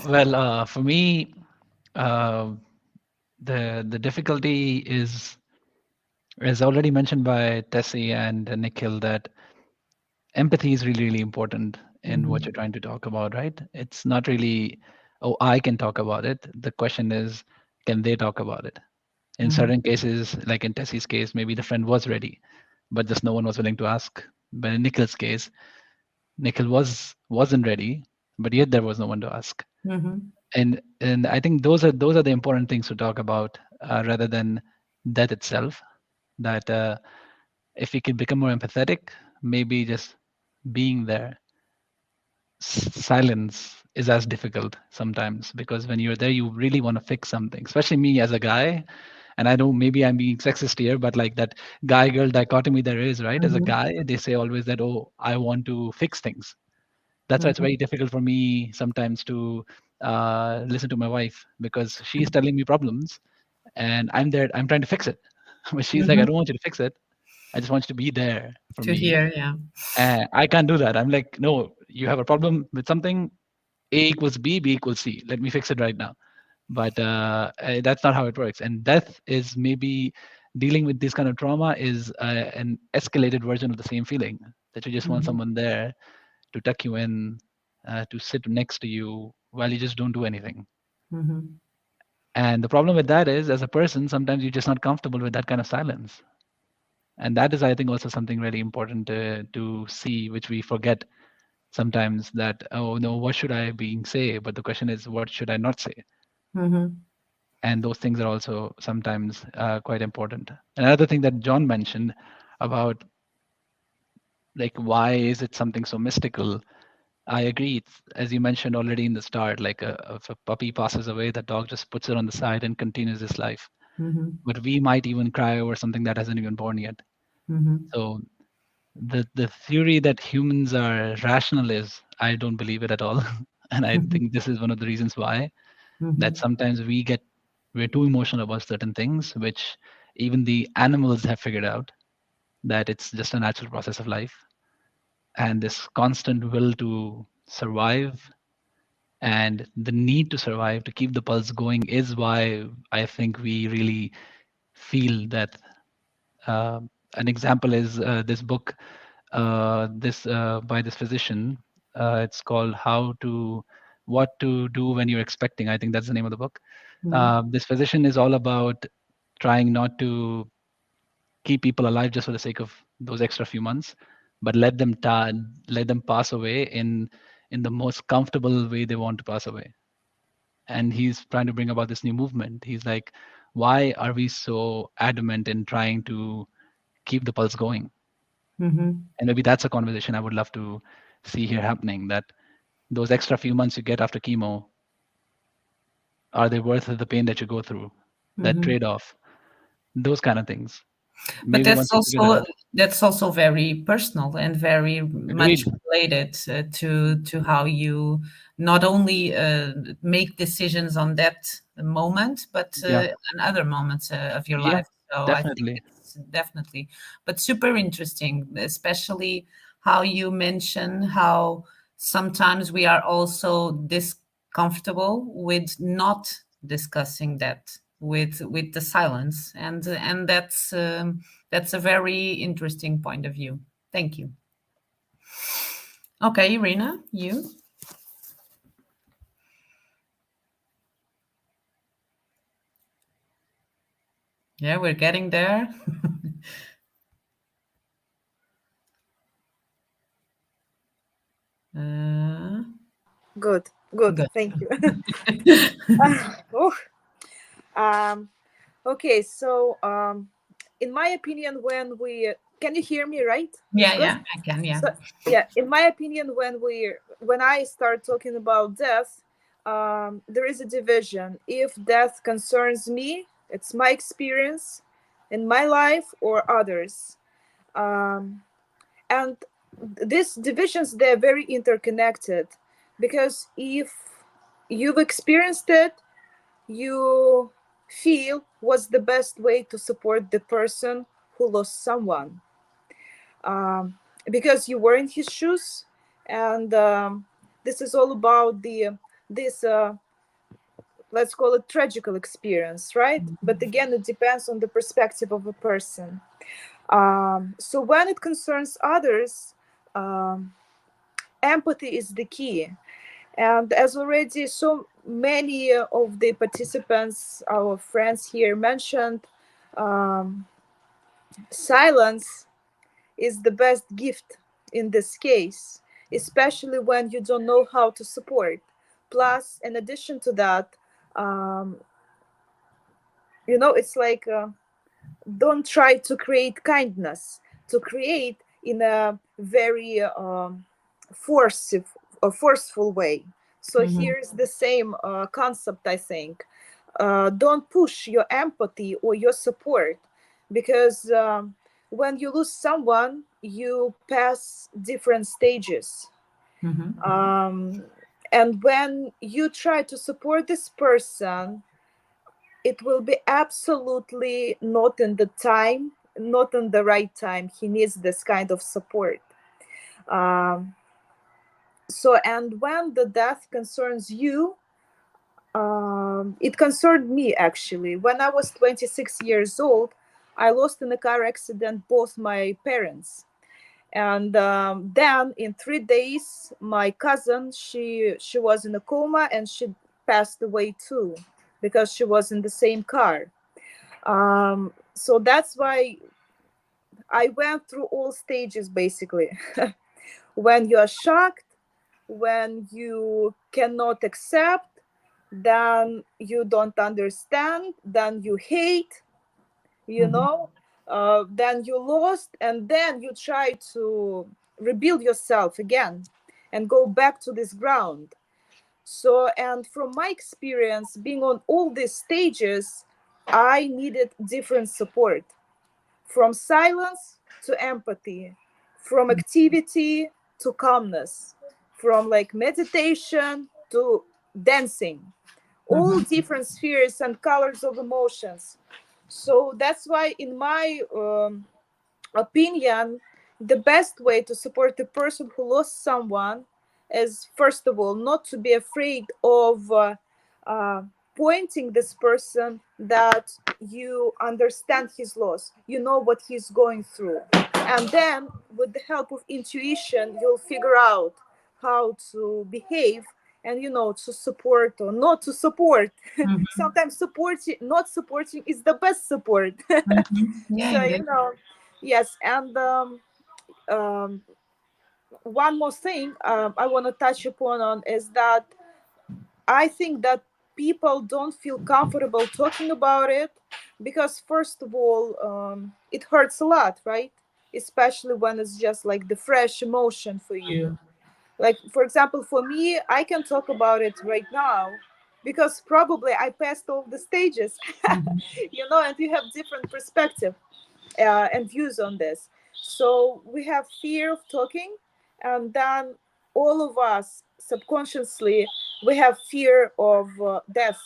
S5: Well, for me, uh, the difficulty is, as already mentioned by Tessie and Nikhil, that empathy is really, really important in what
S4: Mhm.
S5: you're trying to talk about, right? It's not really, oh, I can talk about it. The question is, can they talk about it? In
S4: Mhm.
S5: certain cases, like in Tessie's case, maybe the friend was ready, but just no one was willing to ask. But in Nikhil's case, Nikhil wasn't ready, but yet there was no one to ask.
S4: Mhm.
S5: And I think those are the important things to talk about, rather than death itself. That if we could become more empathetic, maybe just being there. Silence is as difficult sometimes, because when you're there, you really want to fix something. Especially me as a guy, and I know maybe I'm being sexist here, but like that guy girl dichotomy there is, right? As a
S4: Mhm.
S5: guy, they say always that, oh, I want to fix things. That's why it's
S4: Mhm.
S5: very difficult for me sometimes to listen to my wife, because she's telling me problems and I'm there, I'm trying to fix it. But she's like, I
S4: Mhm.
S5: don't want you to fix it. I just want you to be there for
S4: To
S5: me.
S4: hear, yeah.
S5: And I can't do that. I'm like, no, you have a problem with something. A equals B, B equals C. Let me fix it right now. But that's not how it works. And death is maybe dealing with this kind of trauma is an escalated version of the same feeling, that you just want someone there to tuck you in, to sit next to you while you just don't do anything. And the problem with that is, as a person, sometimes you're just not comfortable with that kind of silence. And that is, I think, also something really important to see, which we forget sometimes, that, oh no, what should I being say? But the question is, what should I not say? And those things are also sometimes quite important. Another thing that John mentioned about, like, why is it something so mystical? I agree. It's, as you mentioned already in the start, like if a puppy passes away, the dog just puts it on the side and continues his life. But we might even cry over something that hasn't even born yet. So the theory that humans are rational is, I don't believe it at all. And I think this is one of the reasons why, that sometimes we're too emotional about certain things, which even the animals have figured out that it's just a natural process of life. And this constant will to survive and the need to survive, to keep the pulse going, is why I think we really feel that. An example is this book, this by this physician. It's called What to Do When You're Expecting. I think that's the name of the book. This physician is all about trying not to keep people alive just for the sake of those extra few months, but let them pass away in the most comfortable way they want to pass away. And he's trying to bring about this new movement. He's like, why are we so adamant in trying to keep the pulse going? And maybe that's a conversation I would love to see here happening, that those extra few months you get after chemo, are they worth the pain that you go through? That trade-off, those kind of things.
S4: But
S5: Maybe once you figure that out.
S4: that's also very personal and very much
S5: Agreed.
S4: related to how you not only make decisions on that moment, but
S5: Yeah.
S4: in other moments of your
S5: Yeah,
S4: life. So I think
S5: definitely.
S4: it's definitely, but super interesting, especially how you mention how sometimes we are also discomfortable with not discussing that, with the silence, and that's a very interesting point of view. Thank you. Okay, Irina, you. Yeah, we're getting there.
S9: Good.
S4: Good.
S9: Thank you. Oh, okay, so in my opinion, when we can you hear me right? It's
S4: Yeah,
S9: good.
S4: yeah, I can. Yeah.
S9: So yeah, in my opinion, when I start talking about death, there is a division. If death concerns me, it's my experience in my life or others, and these divisions, they're very interconnected, because if you've experienced it, you feel what's the best way to support the person who lost someone, because you were in his shoes, and this is all about this let's call it tragical experience, right? But again, it depends on the perspective of a person. So when it concerns others, empathy is the key. And as already so many of the participants, our friends here mentioned, silence is the best gift in this case, especially when you don't know how to support. Plus, in addition to that, um, it's like don't try to create kindness, to create in a very forceful way. So here's the same concept, I think. Don't push your empathy or your support, because when you lose someone, you pass different stages. And when you try to support this person, it will be absolutely not in the time not in the right time. He needs this kind of support. Um, so, and when the death concerns you, it concerned me actually. When I was 26 years old, I lost in a car accident both my parents. And then in 3 days, my cousin, she was in a coma and she passed away too, because she was in the same car. So that's why I went through all stages basically. When you are shocked, when you cannot accept, then you don't understand, then you hate, you know, then you lost, and then you try to rebuild yourself again and go back to this ground. So, and from my experience being on all these stages, I needed different support, from silence to empathy, from activity to calmness, from like meditation to dancing, all different spheres and colors of emotions. So that's why, in my opinion, the best way to support a person who lost someone is, first of all, not to be afraid of uh, pointing this person that you understand his loss, you know what he's going through. And then, with the help of intuition, you'll figure out how to behave and, you know, to support or not to support. Sometimes supporting, not supporting is the best support.
S4: Yeah,
S9: So,
S4: indeed.
S9: you know, yes. And um, one more thing I want to touch upon on is that I think that people don't feel comfortable talking about it because, first of all, it hurts a lot, right? Especially when it's just like the fresh emotion for you. Like, for example, for me, I can talk about it right now because probably I passed all the stages, you know, and you have different perspective and views on this. So we have fear of talking, and then all of us subconsciously we have fear of death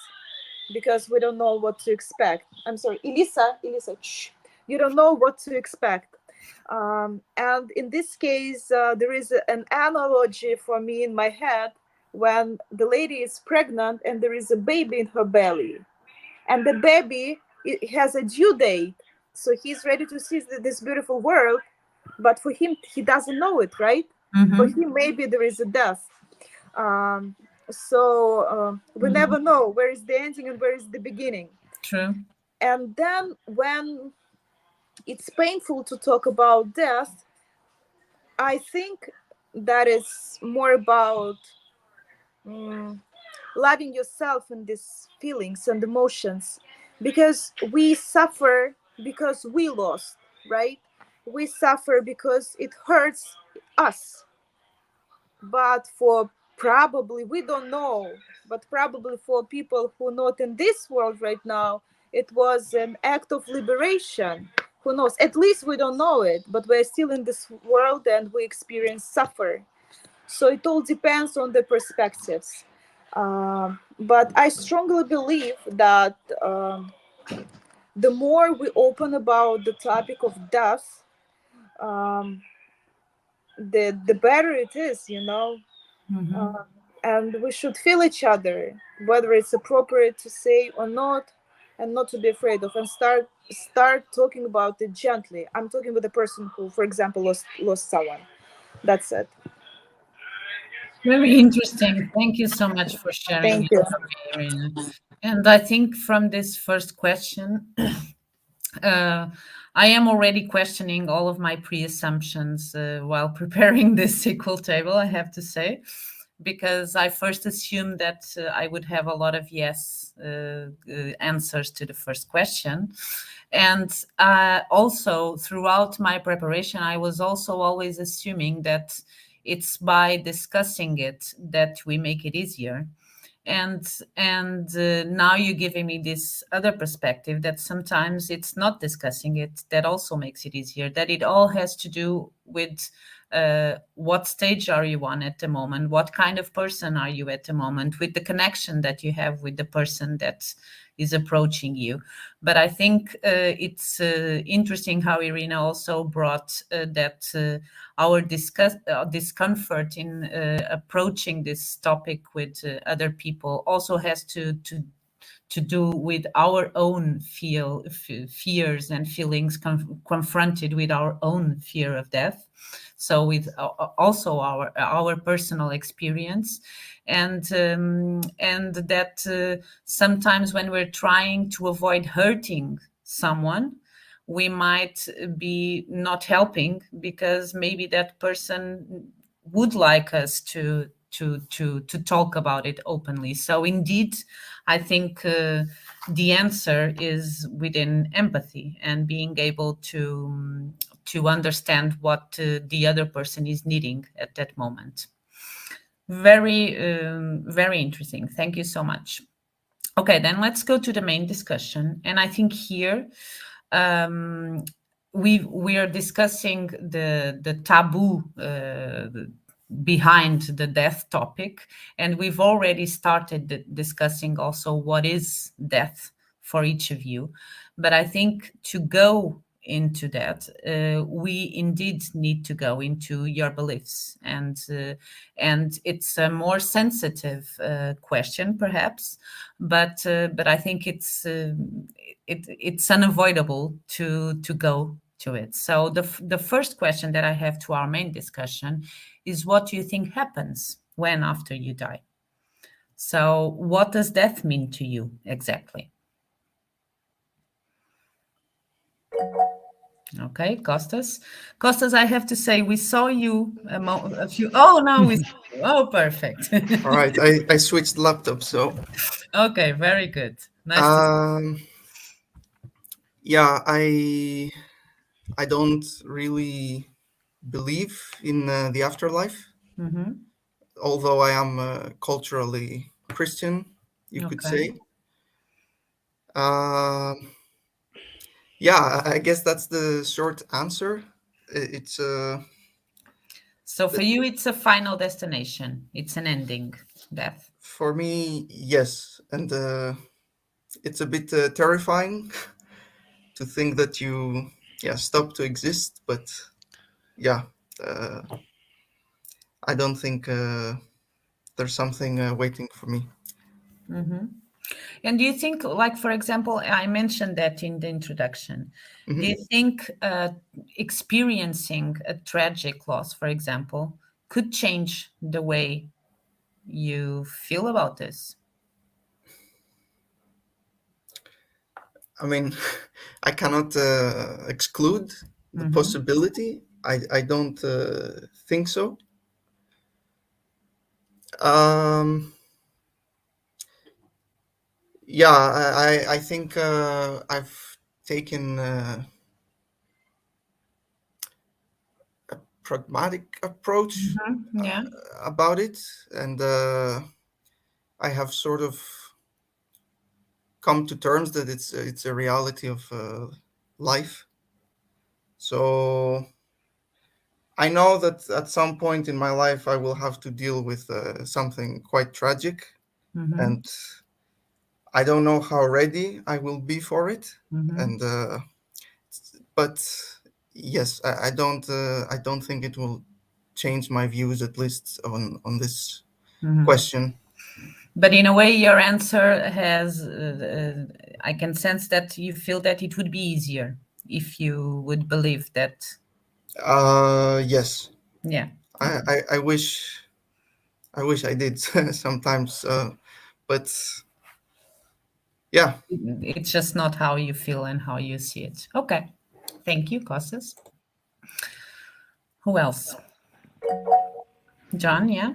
S9: because we don't know what to expect. I'm sorry, Elisa, shh. You don't know what to expect. And in this case, there is an analogy for me in my head when the lady is pregnant and there is a baby in her belly, and the baby it has a due date, so he's ready to see this beautiful world, but for him he doesn't know it, right? For him maybe there is a death. um, we never know where is the ending and where is the beginning.
S4: True.
S9: And then when it's painful to talk about death, I think that is more about loving yourself and these feelings and emotions, because we suffer because we lost, right? We suffer because it hurts us, but for probably, we don't know, but probably for people who not in this world right now, it was an act of liberation. Who knows? At least we don't know it, but we're still in this world and we experience suffer. So it all depends on the perspectives. But I strongly believe that the more we open about the topic of death, um, the better it is, you know. And we should feel each other, whether it's appropriate to say or not, and not to be afraid of, and start talking about it gently. I'm talking with a person who, for example, lost someone. That's it.
S4: Very interesting. Thank you so much for sharing
S9: Thank
S4: it
S9: you.
S4: for me, Irina. And I think from this first question, I am already questioning all of my pre-assumptions while preparing this sequel table, I have to say, because I first assumed that I would have a lot of yes answers to the first question. And also throughout my preparation, I was also always assuming that it's by discussing it that we make it easier. And now you're giving me this other perspective that sometimes it's not discussing it that also makes it easier, that it all has to do with what stage are you on at the moment? What kind of person are you at the moment, with the connection that you have with the person that is approaching you? But I think it's interesting how Irina also brought that our discomfort in approaching this topic with other people also has to do with our own fears and feelings confronted with our own fear of death. So with also our personal experience, and that sometimes when we're trying to avoid hurting someone, we might be not helping, because maybe that person would like us to talk about it openly. So indeed, I think the answer is within empathy and being able to understand what the other person is needing at that moment. Very interesting. Thank you so much. Okay, then let's go to the main discussion. And I think here we are discussing the taboo behind the death topic, and we've already started discussing also what is death for each of you. But I think to go into that, we indeed need to go into your beliefs, and it's a more sensitive question, perhaps, but I think it's unavoidable to go to it. So the first question that I have to our main discussion is, what do you think happens when after you die? So what does death mean to you exactly? Okay, Costas. Costas, I have to say, we saw you a few. Oh, now we see you. Oh, perfect.
S6: All right, I switched laptops, so.
S4: Okay, very good. Nice to see.
S6: Yeah, I don't really believe in the afterlife, although I am culturally Christian, you could say. Yeah, I guess that's the short answer. It's
S4: So for you, it's a final destination. It's an ending, death.
S6: For me, yes, and it's a bit terrifying to think that you, stop to exist. But yeah, I don't think there's something waiting for me.
S4: And do you think, like, for example, I mentioned that in the introduction, do you think experiencing a tragic loss, for example, could change the way you feel about this?
S6: I mean, I cannot exclude the possibility. I don't think so. Yeah, I think I've taken a pragmatic approach
S4: Yeah.
S6: about it, and I have sort of come to terms that it's a reality of life. So I know that at some point in my life I will have to deal with something quite tragic, and I don't know how ready I will be for it. And but yes, I don't think it will change my views, at least on this question.
S4: But in a way, your answer has, I can sense that you feel that it would be easier if you would believe that.
S6: Yes.
S4: Yeah.
S6: I wish I did sometimes, but yeah.
S4: It's just not how you feel and how you see it. Okay. Thank you, Costas. Who else? John, yeah?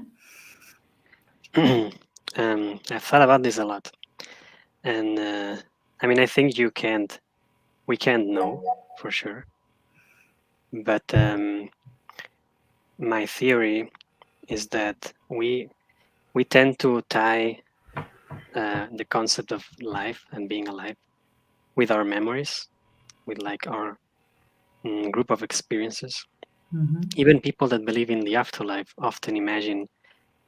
S3: I've thought about this a lot. And I mean, I think we can't know for sure. But my theory is that we tend to tie the concept of life and being alive with our memories, with like our group of experiences. Even people that believe in the afterlife often imagine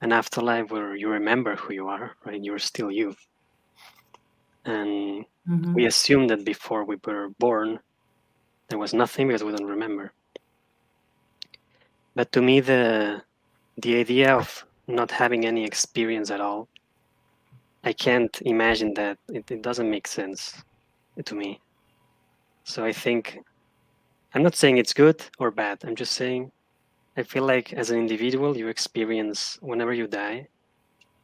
S3: an afterlife where you remember who you are, right? You're still you. And we assume that before we were born, there was nothing because we don't remember. But to me, the idea of not having any experience at all, I can't imagine that. It doesn't make sense to me. So I think I'm not saying it's good or bad. I'm just saying I feel like as an individual, you experience whenever you die,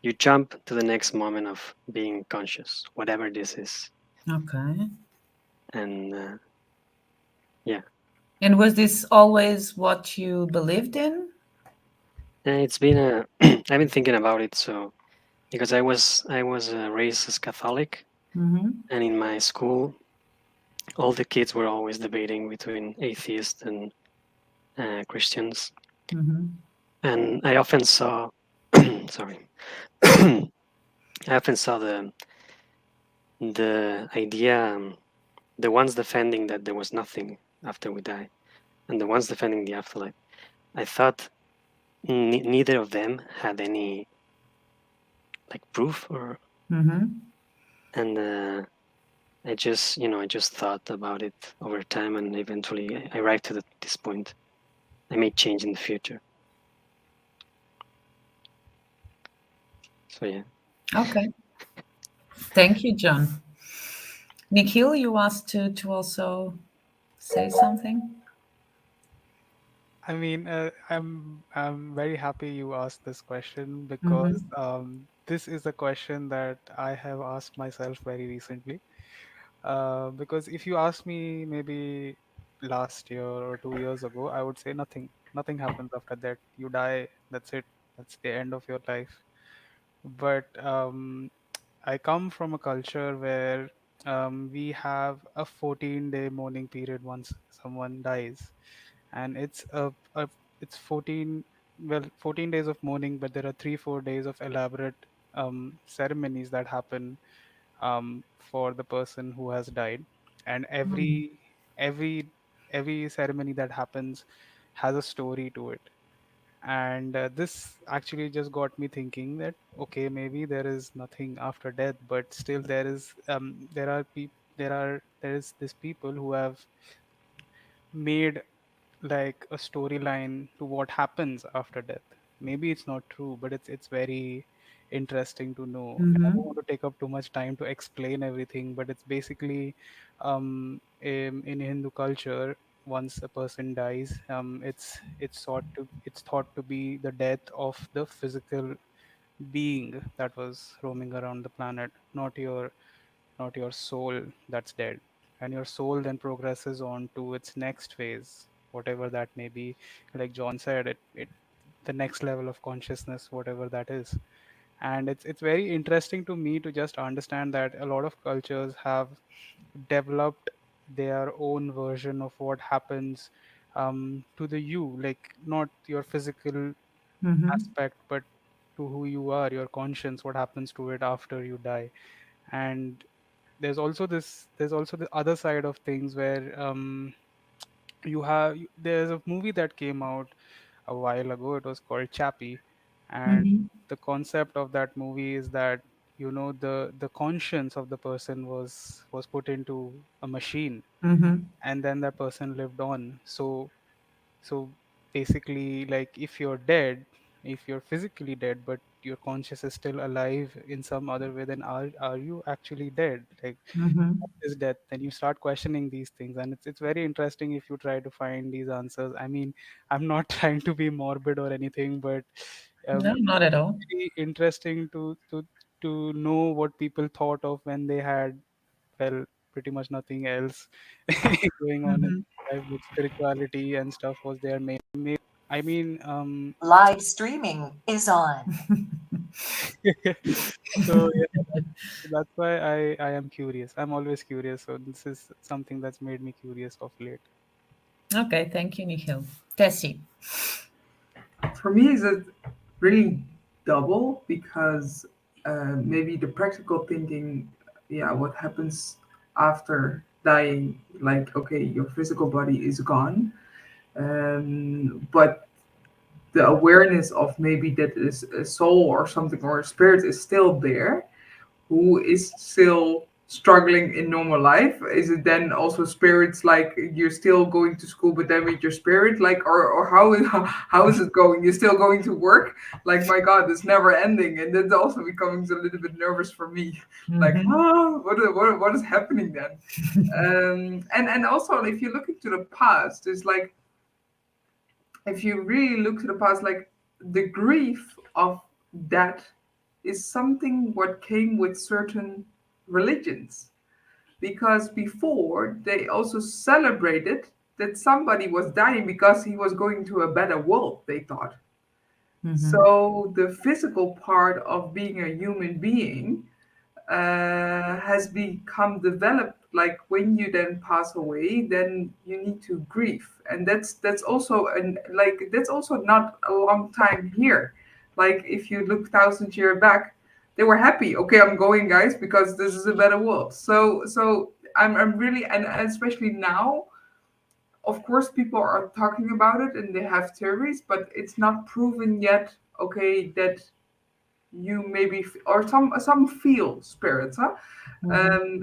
S3: you jump to the next moment of being conscious, whatever this is.
S4: Okay.
S3: And yeah,
S4: And was this always what you believed in?
S3: it's been a. I've been thinking about it. So because I was raised as Catholic, and in my school, all the kids were always debating between atheists and Christians, and I often saw. Sorry, I often saw the idea, the ones defending that there was nothing after we die, and the ones defending the afterlife. I thought neither of them had any like proof or, and I just thought about it over time, and eventually I arrived to this point. I may change in the future. So yeah.
S4: Okay. Thank you, John. Nikhil, you asked to also say something?
S8: I mean, I'm very happy you asked this question because this is a question that I have asked myself very recently. Because if you ask me maybe last year or 2 years ago, I would say nothing. Nothing happens after that. You die. That's it. That's the end of your life. But I come from a culture where we have a 14-day mourning period once someone dies, and it's 14 days of mourning, but there are 3-4 days of elaborate ceremonies that happen for the person who has died, and every ceremony that happens has a story to it. And this actually just got me thinking that okay, maybe there is nothing after death, but still there is this people who have made like a storyline to what happens after death. Maybe it's not true, but it's very interesting to know. And I don't want to take up too much time to explain everything, but it's basically in Hindu culture, once a person dies, it's thought to be the death of the physical being that was roaming around the planet, not your soul that's dead. And your soul then progresses on to its next phase, whatever that may be. Like John said, it the next level of consciousness, whatever that is. And it's very interesting to me to just understand that a lot of cultures have developed their own version of what happens to the you, like not your physical aspect, but to who you are, your conscience, what happens to it after you die. And there's also the other side of things where there's a movie that came out a while ago. It was called Chappie, and the concept of that movie is that the conscience of the person was put into a machine, and then that person lived on. So basically, like if you're dead, if you're physically dead, but your conscious is still alive in some other way, then are you actually dead? Like what is death? Then you start questioning these things, and it's very interesting if you try to find these answers. I mean, I'm not trying to be morbid or anything, but
S4: No, not at all.
S8: very interesting to know what people thought of when they had, well, pretty much nothing else going on in life, with spirituality and stuff was their main. I mean,
S10: Live streaming is on.
S8: so yeah, that's why I am curious. I'm always curious. So this is something that's made me curious of late.
S4: Okay, thank you, Nikhil. Tessie.
S7: For me, is it really double because maybe the practical thinking, yeah, what happens after dying, like, okay, your physical body is gone. But the awareness of maybe that is a soul or something or a spirit is still there, who is still struggling in normal life? Is it then also spirits like you're still going to school, but then with your spirit, like, or how is it going? You're still going to work? Like, my God, it's never ending, and that's also becoming a little bit nervous for me. Like, what is happening then? And also, if you look into the past, it's like if you really look to the past, like the grief of that is something what came with certain religions. Because before they also celebrated that somebody was dying because he was going to a better world, they thought. So the physical part of being a human being has become developed. Like when you then pass away, then you need to grieve, and that's also and like that's also not a long time here. Like if you look thousands years back, they were happy. Okay, I'm going, guys, because this is a better world. So I'm really, and especially now, of course, people are talking about it and they have theories, but it's not proven yet. Okay, that you maybe or some feel spirits, huh?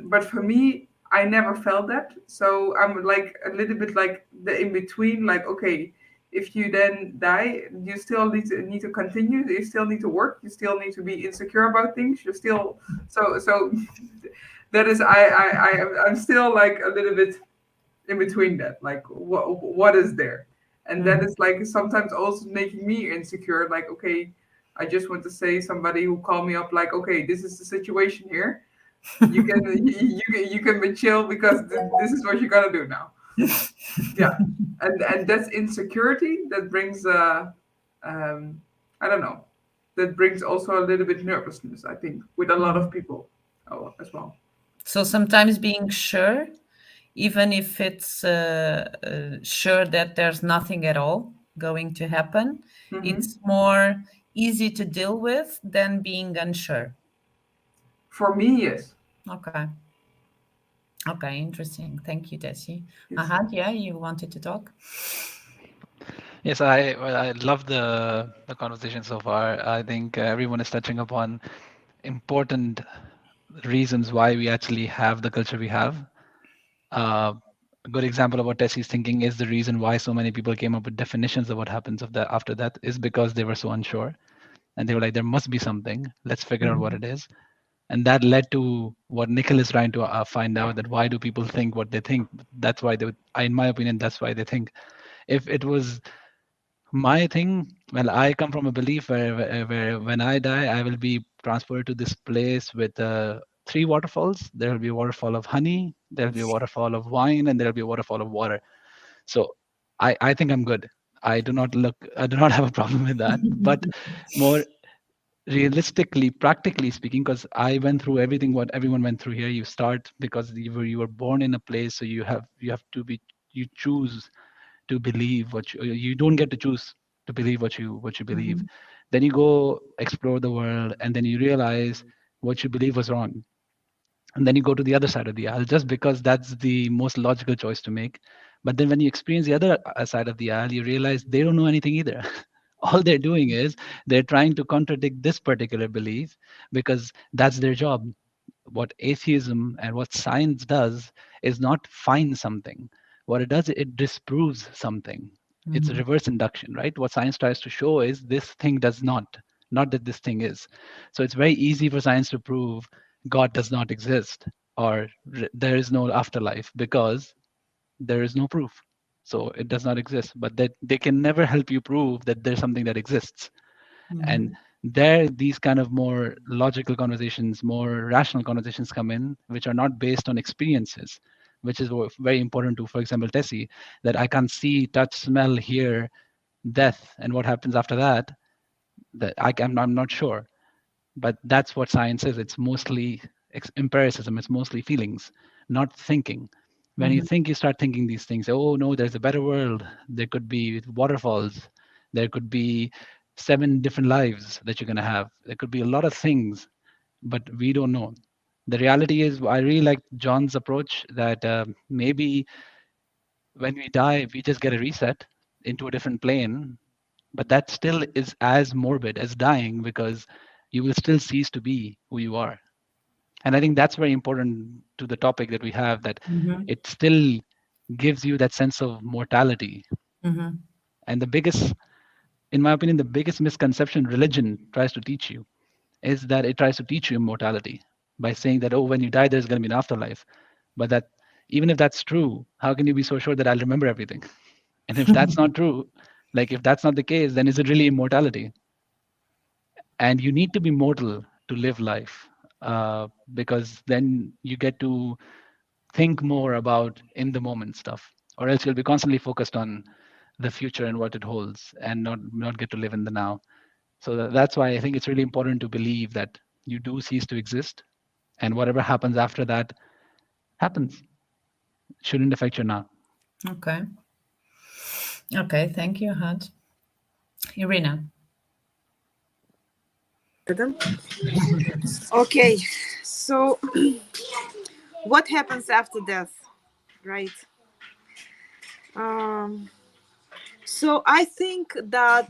S7: But for me, I never felt that, so I'm like a little bit like the in between, like, okay, if you then die, you still need to continue, you still need to work, you still need to be insecure about things, you still so that is I'm still like a little bit in between that, like what is there, and that is like sometimes also making me insecure, like, okay, I just want to say somebody who called me up, like, okay, this is the situation here, you can you can be chill because this is what you're gonna do now. Yeah, and that's insecurity that brings um I don't know, that brings also a little bit nervousness, I think, with a lot of people as well.
S4: So sometimes being sure, even if it's sure that there's nothing at all going to happen, it's more easy to deal with than being unsure.
S7: For me, yes.
S4: Okay. Okay, interesting. Thank you, Desi.
S7: Yes.
S4: Yeah, you wanted to talk?
S5: Yes, I love the conversation so far. I think everyone is touching upon important reasons why we actually have the culture we have. A good example of what Tessie's thinking is the reason why so many people came up with definitions of what happens of that after that is because they were so unsure, and they were like, there must be something. Let's figure out what it is. And that led to what Nikhil is trying to find out, that why do people think what they think? That's why they would, in my opinion, that's why they think. If it was my thing, well, I come from a belief where when I die, I will be transported to this place with three waterfalls. There will be a waterfall of honey, there will be a waterfall of wine, and there will be a waterfall of water. So I think I'm good. I do not have a problem with that. But more realistically, practically speaking, because I went through everything what everyone went through here. You start because you were born in a place, so you choose to believe what you don't get to choose to believe what you believe. Then you go explore the world, and then you realize what you believe was wrong, and then you go to the other side of the aisle just because that's the most logical choice to make. But then when you experience the other side of the aisle, you realize they don't know anything either. All they're doing is they're trying to contradict this particular belief because that's their job. What atheism and what science does is not find something. What it does, it disproves something. It's a reverse induction, right? What science tries to show is this thing does not that this thing is. So it's very easy for science to prove God does not exist or there is no afterlife because there is no proof. So it does not exist. But that they can never help you prove that there's something that exists. And there, these kind of more logical conversations, more rational conversations come in, which are not based on experiences, which is very important to, for example, Tessie, that I can't see, touch, smell, hear death, and what happens after that. That I'm not sure, but that's what science is. It's mostly empiricism. It's mostly feelings, not thinking. When you think, you start thinking these things. Oh no, there's a better world. There could be waterfalls. There could be 7 different lives that you're gonna have. There could be a lot of things, but we don't know. The reality is, I really like John's approach that maybe when we die, we just get a reset. into a different plane, but that still is as morbid as dying, because you will still cease to be who you are. And I think that's very important to the topic that we have, that it still gives you that sense of mortality. And the biggest, in my opinion, the biggest misconception religion tries to teach you is that it tries to teach you immortality by saying that, oh, when you die, there's going to be an afterlife. But that, even if that's true, how can you be so sure that I'll remember everything? And if that's not true, like if that's not the case, then is it really immortality? And you need to be mortal to live life, because then you get to think more about in the moment stuff, or else you'll be constantly focused on the future and what it holds, and not get to live in the now. So that's why I think it's really important to believe that you do cease to exist, and whatever happens after that happens. Shouldn't affect your now.
S4: Okay. Okay, thank you, Had. Irina.
S9: Okay, so what happens after death, right? So I think that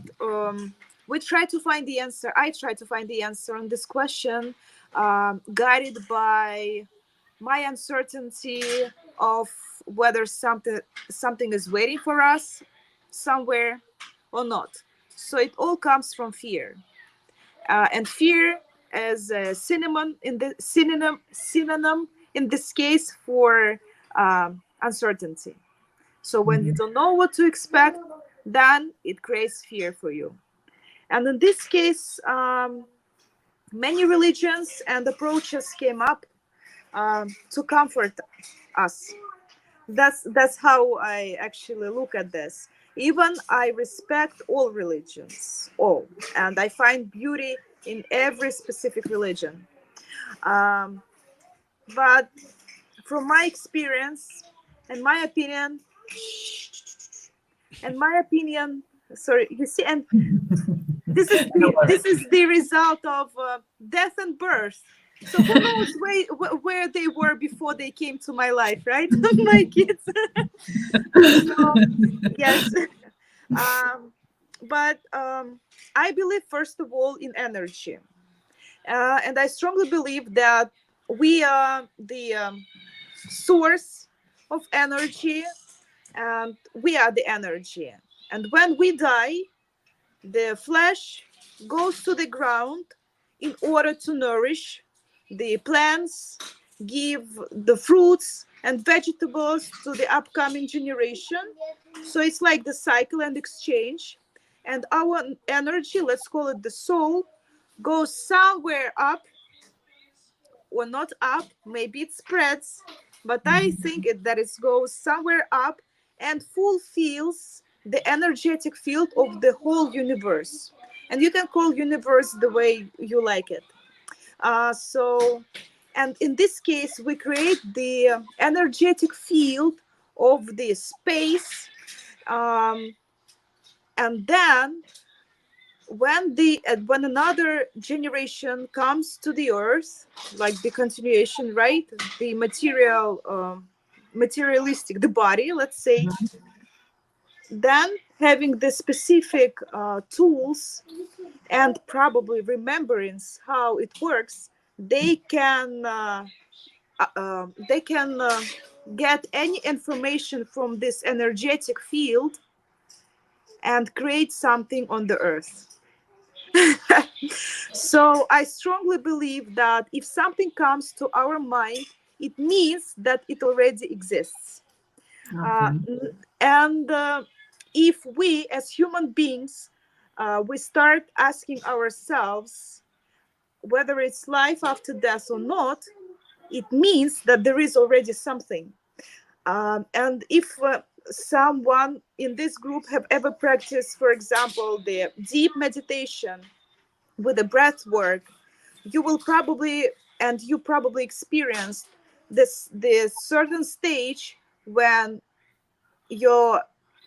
S9: we try to find the answer. I try to find the answer on this question, guided by my uncertainty of whether something is waiting for us somewhere or not. So it all comes from fear, and fear as a synonym in this case for uncertainty. So when you don't know what to expect, then it creates fear for you. And in this case, many religions and approaches came up to comfort us. That's how I actually look at this. Even I respect all religions, all, and I find beauty in every specific religion. But from my experience and my opinion, sorry, you see, and this is the result of death and birth. So who knows where they were before they came to my life, right? My kids. So, yes. But I believe, first of all, in energy. And I strongly believe that we are the source of energy, and we are the energy. And when we die, the flesh goes to the ground in order to nourish the plants, give the fruits and vegetables to the upcoming generation. So it's like the cycle and exchange. And our energy, let's call it the soul, goes somewhere up, or not up, maybe it spreads, but I think that it goes somewhere up and fulfills the energetic field of the whole universe. And you can call universe the way you like it. And in this case, we create the energetic field of the space. And then when another generation comes to the earth, like the continuation, right, the materialistic, the body, let's say, then having the specific tools and probably remembrance how it works, they can get any information from this energetic field and create something on the earth. So I strongly believe that if something comes to our mind, it means that it already exists. And if we as human beings, we start asking ourselves whether it's life after death or not, it means that there is already something. And if someone in this group have ever practiced, for example, the deep meditation with the breath work, you probably experienced this certain stage when your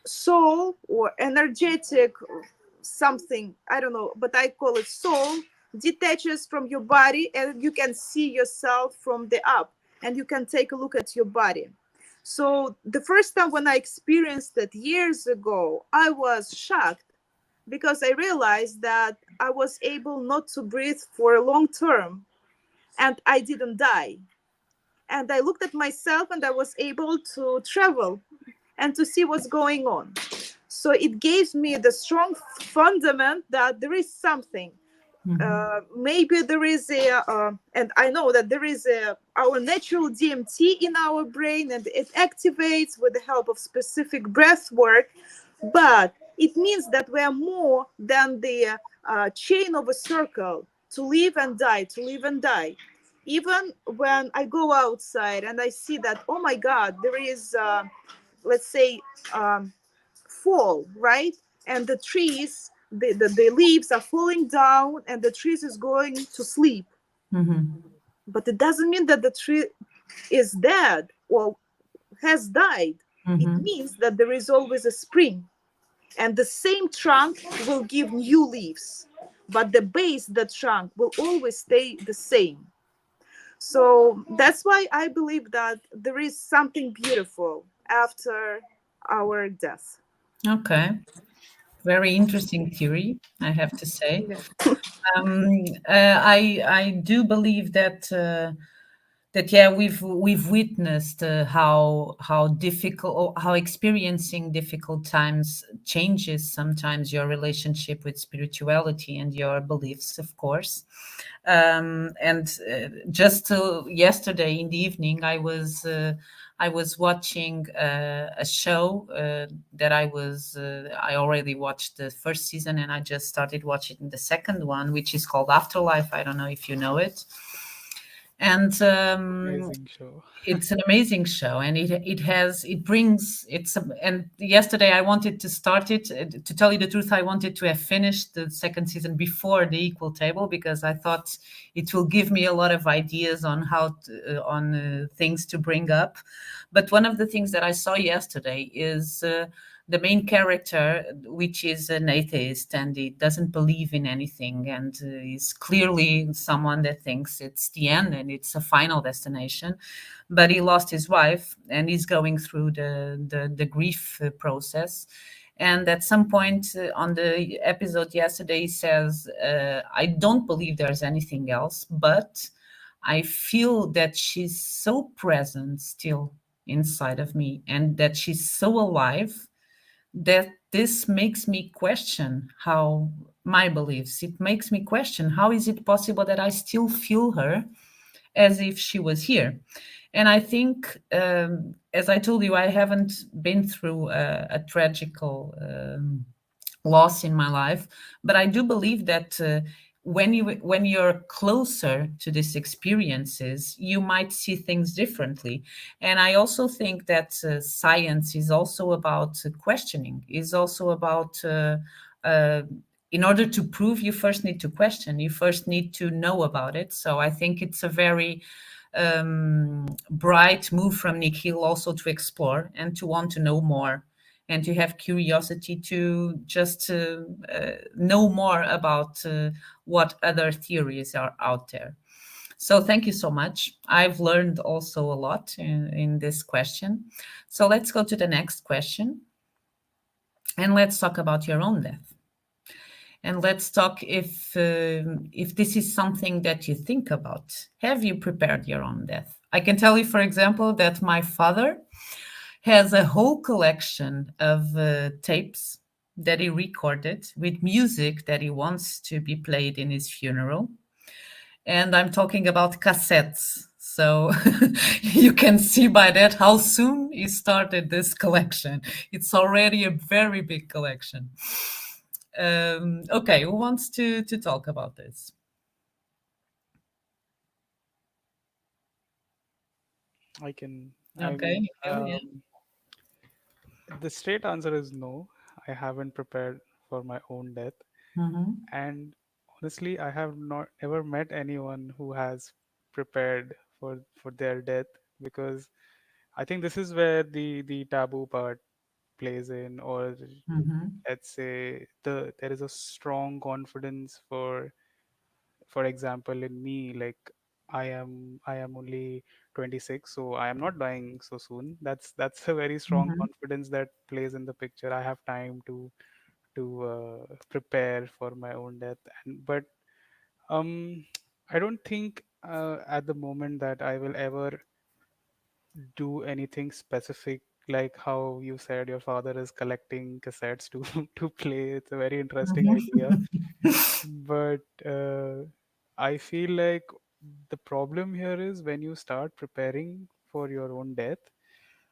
S9: soul or energetic something, I don't know, but I call it soul, detaches from your body, and you can see yourself from the up, and you can take a look at your body. So the first time when I experienced it years ago, I was shocked because I realized that I was able not to breathe for a long term and I didn't die. And I looked at myself and I was able to travel and to see what's going on. So it gives me the strong fundament that there is something. Maybe there is and I know that there is our natural DMT in our brain, and it activates with the help of specific breath work. But it means that we are more than the chain of a circle to live and die, to live and die. Even when I go outside and I see that, oh my God, there is, let's say, um, fall, right? And the trees, the leaves are falling down and the trees is going to sleep. But it doesn't mean that the tree is dead or has died. It means that there is always a spring and the same trunk will give new leaves, but the base, the trunk, will always stay the same. So that's why I believe that there is something beautiful after our death.
S4: Okay. Very interesting theory, I have to say.
S9: Yeah.
S4: I do believe that yeah, we've witnessed how difficult, or how experiencing difficult times changes sometimes your relationship with spirituality and your beliefs, of course. And just yesterday in the evening, I was watching a show that I already watched the first season, and I just started watching the second one, which is called Afterlife. I don't know if you know it. And
S8: Amazing show.
S4: it's an amazing show, and it brings it's and yesterday I wanted to start it. To tell you the truth, I wanted to have finished the second season before the equal table, because I thought it will give me a lot of ideas on things to bring up. But one of the things that I saw yesterday is the main character, which is an atheist, and he doesn't believe in anything, and is clearly someone that thinks it's the end and it's a final destination. But he lost his wife, and he's going through the grief process. And at some point on the episode yesterday, he says, I don't believe there's anything else, but I feel that she's so present still inside of me, and that she's so alive, that this makes me question how my beliefs. It makes me question, how is it possible that I still feel her as if she was here? And I think, as I told you, I haven't been through a tragical loss in my life, but I do believe that when you're closer to these experiences, you might see things differently. And I also think that science is also about questioning, is also about uh, in order to prove, you first need to question, you first need to know about it. So I think it's a very bright move from Nick Hill also to explore and to want to know more, and to have curiosity to just know more about what other theories are out there. So thank you so much. I've learned also a lot in this question. So let's go to the next question, and let's talk about your own death. And let's talk if this is something that you think about. Have you prepared your own death? I can tell you, for example, that my father has a whole collection of tapes that he recorded with music that he wants to be played in his funeral. And I'm talking about cassettes. So you can see by that how soon he started this collection. It's already a very big collection. Okay, who wants to talk about this?
S8: I can. I
S4: Okay,
S8: mean,
S4: yeah.
S8: the straight answer is no. I haven't prepared for my own death,
S4: Mm-hmm.
S8: and honestly, I have not ever met anyone who has prepared for their death, because I think this is where the taboo part plays in, or
S4: Mm-hmm.
S8: let's say there is a strong confidence for example in me, like I am only 26, so I am not dying so soon. That's a very strong
S4: Mhm.
S8: confidence that plays in the picture. I have time to prepare for my own death, and but um, I don't think at the moment that I will ever do anything specific, like how you said your father is collecting cassettes to to play. It's a very interesting idea,
S4: Mhm.
S8: but I feel like the problem here is when you start preparing for your own death,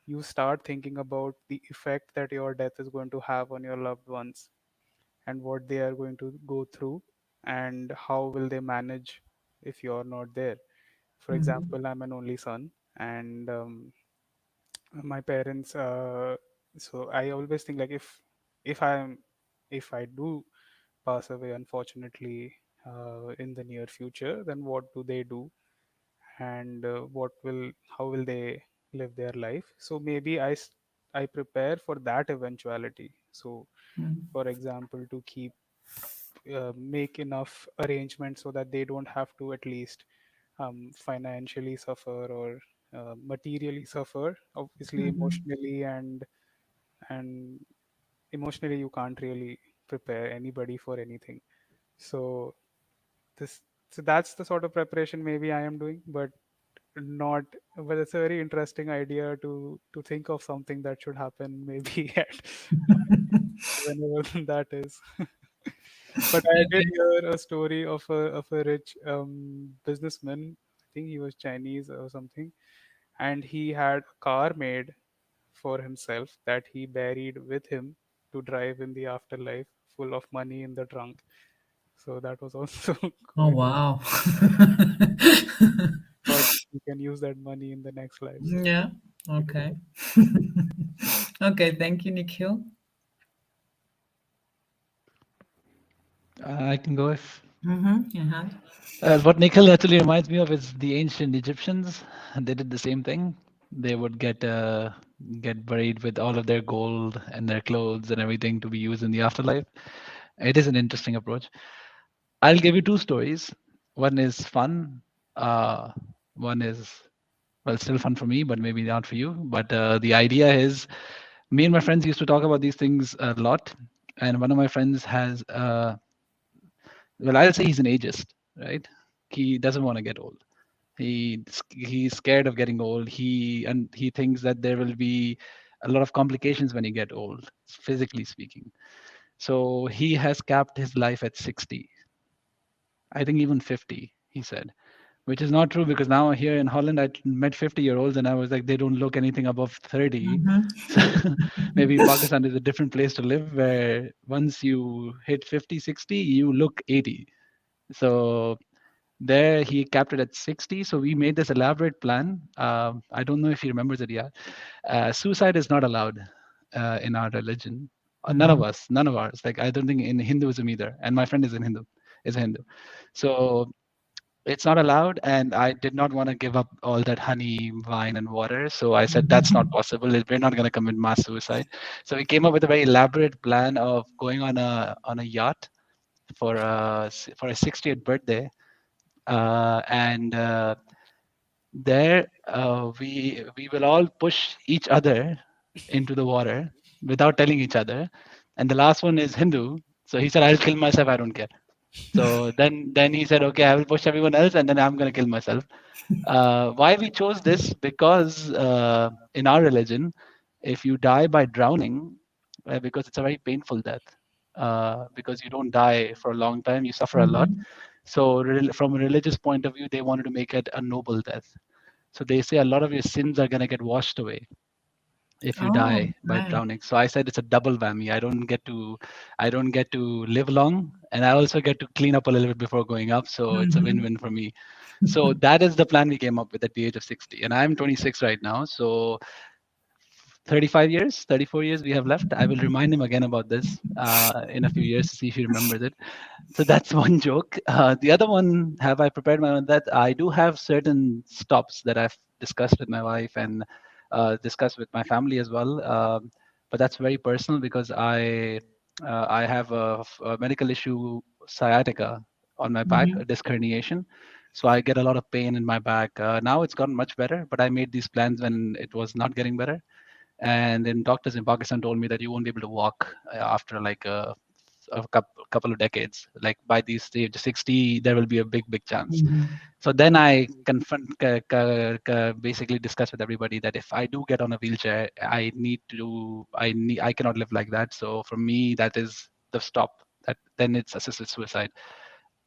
S8: you start thinking about the effect that your death is going to have on your loved ones and what they are going to go through and how will they manage if you're not there. For
S4: Mhm.
S8: example, I'm an only son, and my parents. So I always think like if I'm if I do pass away, unfortunately, in the near future, then what do they do, and what will how will they live their life? So maybe I prepare for that eventuality. So,
S4: Mhm.
S8: for example, to keep make enough arrangements so that they don't have to at least financially suffer or materially suffer. Obviously,
S4: Mhm.
S8: and emotionally you can't really prepare anybody for anything. So this so that's the sort of preparation maybe I am doing, but not. But it's a very interesting idea to think of something that should happen maybe at whenever that is. But I did
S4: Okay.
S8: hear a story of a rich businessman. I think he was Chinese or something, and he had a car made for himself that he buried with him to drive in the afterlife, full of money in the trunk. So that was also
S4: Oh,
S8: quite.
S4: wow.
S8: Thought he can use that money in the next life. So
S4: Yeah.
S8: pretty
S4: Okay.
S8: good.
S4: Okay. Thank you, Nikhil.
S5: I can go if.
S4: Your hand.
S5: What Nikhil actually reminds me of is the ancient Egyptians. They did the same thing. They would get buried with all of their gold and their clothes and everything to be used in the afterlife. It is an interesting approach. I'll give you two stories. One is fun. Uh, one is well, still fun for me, but maybe not for you. But the idea is, me and my friends used to talk about these things a lot. And one of my friends has, well, I'll say he's an ageist, right? He doesn't want to get old. He's scared of getting old. He thinks that there will be a lot of complications when you get old, physically speaking. So he has capped his life at 60. I think even 50, he said, which is not true because now here in Holland, I met 50-year-olds and I was like, they don't look anything above 30.
S4: Mhm.
S5: So maybe Pakistan is a different place to live where once you hit 50, 60, you look 80. So there he capped it at 60. So we made this elaborate plan. I don't know if he remembers it yet. Suicide is not allowed in our religion. None of
S4: Mhm.
S5: us, none of ours. Like I don't think in Hinduism either. And my friend is a Hindu. So it's not allowed, and I did not want to give up all that honey, wine, and water. So I said that's not possible. We're not going to commit mass suicide. So we came up with a very elaborate plan of going on a yacht for a 60th birthday, and there we will all push each other into the water without telling each other. And the last one is Hindu, so he said, "I'll kill myself. I don't care." So then he said, "Okay, I will push everyone else, and then I'm gonna kill myself." Why we chose this? Because in our religion, if you die by drowning, because it's a very painful death, because you don't die for a long time, you suffer a lot.
S4: Mhm.
S5: So from a religious point of view, they wanted to make it a noble death. So they say a lot of your sins are gonna get washed away if you
S4: Oh,
S5: die by
S4: right.
S5: drowning. So I said it's a double whammy. I don't get to live long, and I also get to clean up a little bit before going up. So it's a
S4: Mhm.
S5: win-win for me. So that is the plan we came up with at the age of 60, and I'm 26 right now. So 35 years, 34 years we have left. I will remind him again about this in a few years to see if he remembers it. So that's one joke. The other one, have I prepared my own? That I do have certain stops that I've discussed with my wife and discussed with my family as well. But that's very personal because I have a medical issue, sciatica on my back, a
S4: Mhm.
S5: disc herniation. So I get a lot of pain in my back. Now it's gotten much better, but I made these plans when it was not getting better. And then doctors in Pakistan told me that you won't be able to walk after like couple of decades. Like by the stage 60, there will be a big chance.
S4: Mhm.
S5: So then I basically discuss with everybody that if I do get on a wheelchair, I cannot live like that. So for me, that is the stop. That then it's assisted suicide.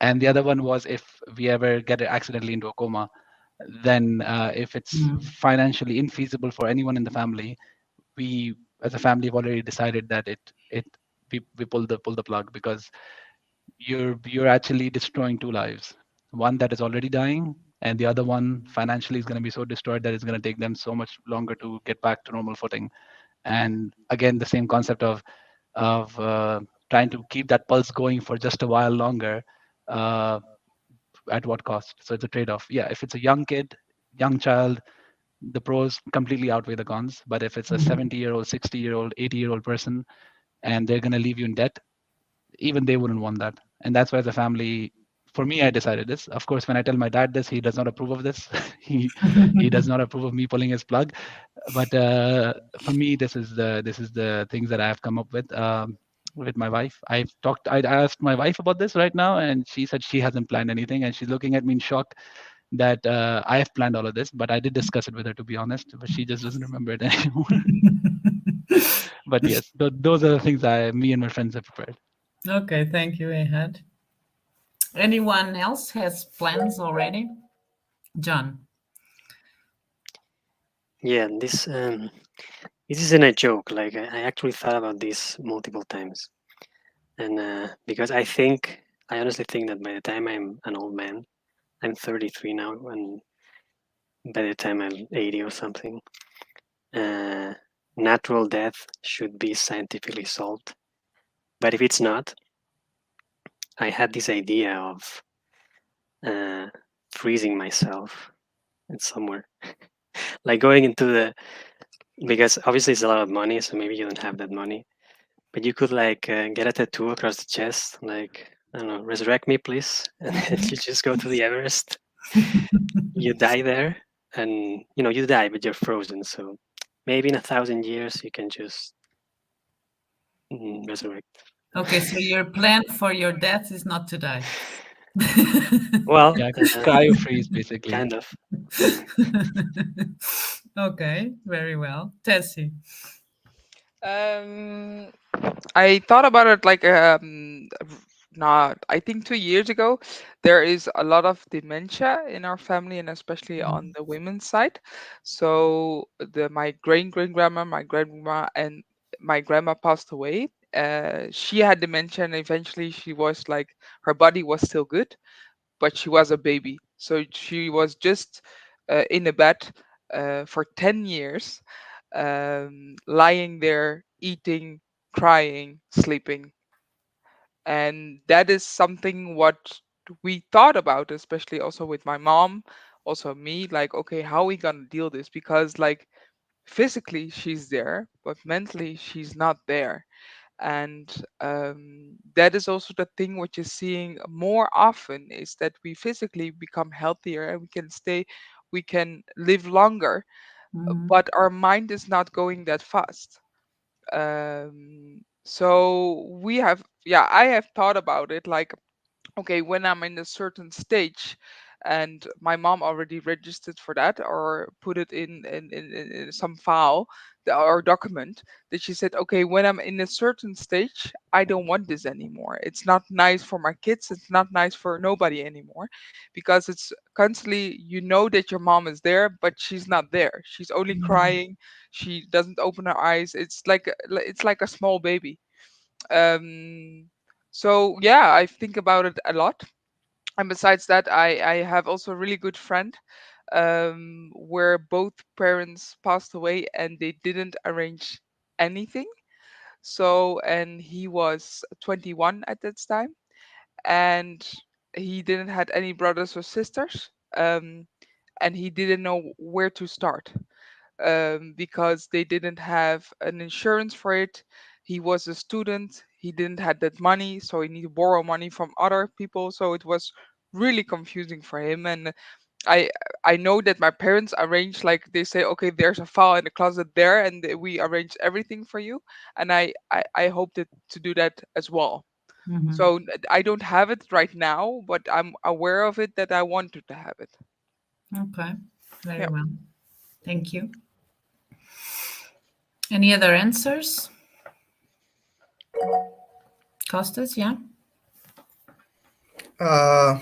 S5: And the other one was if we ever get accidentally into a coma, then if it's
S4: Mm.
S5: financially infeasible for anyone in the family, we as a family have already decided that it we pull the plug, because you're actually destroying two lives, one that is already dying, and the other one financially is going to be so destroyed that it's going to take them so much longer to get back to normal footing. And again, the same concept of trying to keep that pulse going for just a while longer, uh, at what cost? So it's a trade-off. Yeah, if it's a young kid, young child, the pros completely outweigh the cons. But if it's a
S4: Mhm.
S5: 70-year-old, 60-year-old, 80-year-old person, and they're going to leave you in debt, even they wouldn't want that. And that's why the family, for me, I decided this. Of course, when I tell my dad this, he does not approve of this. he does not approve of me pulling his plug. But for me, this is the things that I have come up with my wife. I asked my wife about this right now, and she said she hasn't planned anything, and she's looking at me in shock that I have planned all of this. But I did discuss it with her, to be honest, but she just doesn't remember it anymore. But yes, those are the things me and my friends have prepared.
S4: Okay, thank you, Ehad. Anyone else has plans already? John.
S3: Yeah, this isn't a joke. Like I actually thought about this multiple times, and because I honestly think that by the time I'm an old man, I'm 33 now, and by the time I'm 80 or something, uh, natural death should be scientifically solved. But if it's not, I had this idea of uh, freezing myself in somewhere, like going into the, because obviously it's a lot of money, so maybe you don't have that money, but you could like get a tattoo across the chest, like I don't know, resurrect me, please, and then you just go to the Everest. You die there, and you die, but you're frozen. So maybe in 1,000 years you can just resurrect.
S4: Okay, so your plan for your death is not to die.
S3: Well,
S5: Yeah, cryo freeze basically.
S3: kind of.
S4: Okay, very well. Tessie.
S11: Um, I thought about it like not I think 2 years ago. There is a lot of dementia in our family, and especially on the women's side. So my great grandma, my grandma, and my grandma passed away. She had dementia, and eventually she was like her body was still good, but she was a baby. So she was just in a bed for 10 years, lying there, eating, crying, sleeping. And that is something what we thought about, especially also with my mom, also me, like, okay, how are we gonna deal this? Because like physically she's there, but mentally she's not there. And that is also the thing which is seeing more often, is that we physically become healthier and we can live longer,
S4: Mhm.
S11: but our mind is not going that fast. So I have thought about it, like, okay, when I'm in a certain stage, and my mom already registered for that or put it in some file, or document, that she said, okay, when I'm in a certain stage, I don't want this anymore. It's not nice for my kids, it's not nice for nobody anymore, because it's constantly, that your mom is there, but she's not there, she's only
S4: Mhm.
S11: crying, she doesn't open her eyes, it's like a small baby. Um so yeah, I think about it a lot. And besides that, I have also a really good friend, where both parents passed away and they didn't arrange anything. So, and he was 21 at that time, and he didn't had any brothers or sisters, and he didn't know where to start, because they didn't have an insurance for it. He was a student. He didn't have that money, so he needed to borrow money from other people. So it was really confusing for him. And I I know that my parents arrange, like they say, okay, there's a file in the closet there, and we arrange everything for you. And I hope that to do that as well.
S4: Mhm.
S11: So I don't have it right now, but I'm aware of it that I wanted to have it.
S4: Okay, very
S11: Yeah.
S4: well. Thank you. Any other answers? Costas, yeah?
S6: Uh,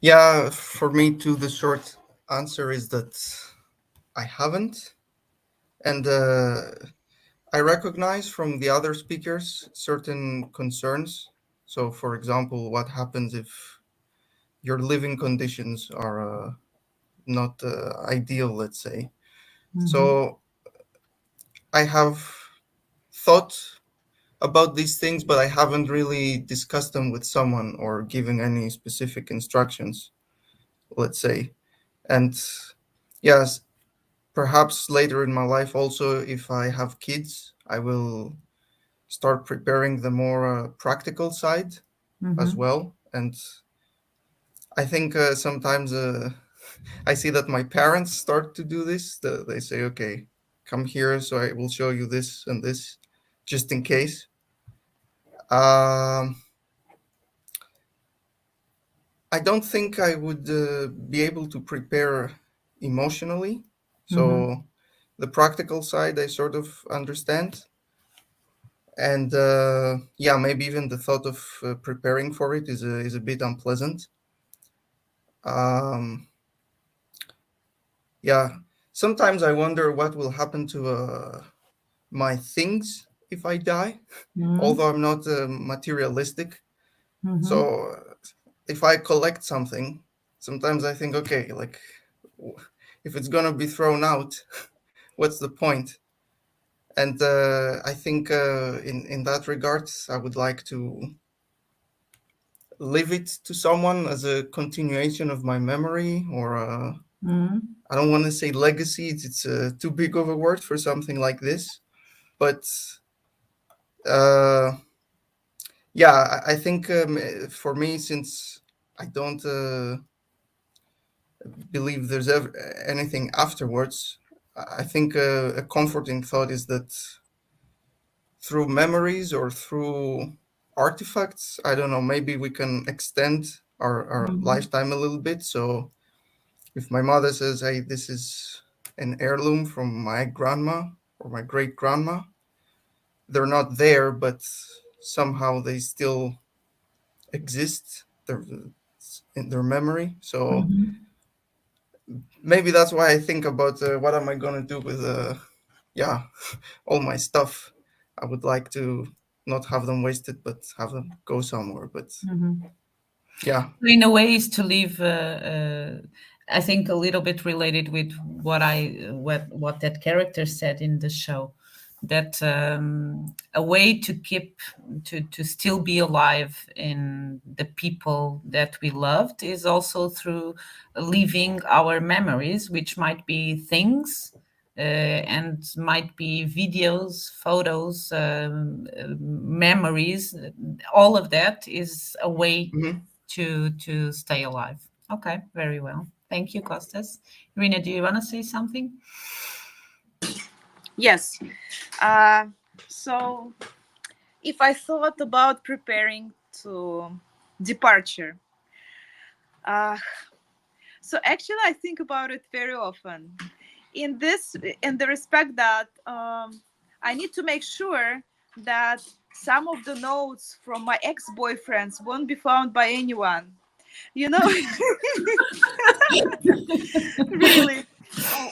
S6: yeah, for me too, the short answer is that I haven't. And I recognize from the other speakers certain concerns. So, for example, what happens if your living conditions are not ideal, let's say?
S4: Mhm.
S6: So, I have thought about these things, but I haven't really discussed them with someone or given any specific instructions, let's say. And yes, perhaps later in my life, also, if I have kids, I will start preparing the more practical side as
S4: Mhm.
S6: well. And I think sometimes I see that my parents start to do this. They say, okay, come here, so I will show you this and this, just in case. Um, I don't think I would be able to prepare emotionally.
S4: Mhm.
S6: So the practical side, I sort of understand. And yeah, maybe even the thought of preparing for it is a bit unpleasant. Um, yeah, sometimes I wonder what will happen to my things if I die,
S4: Mhm.
S6: although I'm not materialistic.
S4: Mhm.
S6: So if I collect something, sometimes I think, okay, like w- if it's gonna be thrown out, what's the point? And I think in that regard, I would like to leave it to someone as a continuation of my memory, or
S4: Mhm.
S6: I don't want to say legacy. It's too big of a word for something like this. But uh, yeah, I think for me, since I don't believe there's ever anything afterwards, I think a comforting thought is that through memories or through artifacts, I don't know, maybe we can extend our
S4: Mhm.
S6: lifetime a little bit. So if my mother says, hey, this is an heirloom from my grandma or my great grandma, they're not there, but somehow they still exist in their memory. So
S4: Mhm.
S6: maybe that's why I think about what am I going to do with, yeah, all my stuff. I would like to not have them wasted, but have them go somewhere. But
S4: Mhm.
S6: yeah.
S4: In a way, is to live. I think a little bit related with what that character said in the show, that a way to keep to still be alive in the people that we loved is also through leaving our memories, which might be things. And might be videos, photos, memories. All of that is a way
S6: Mhm.
S4: to stay alive. Okay, very well. Thank you, Costas. Irina, do you want to say something?
S9: Yes. Uh, so if I thought about preparing to departure, uh, so actually I think about it very often. In this, in the respect that I need to make sure that some of the notes from my ex-boyfriends won't be found by anyone. You know, really.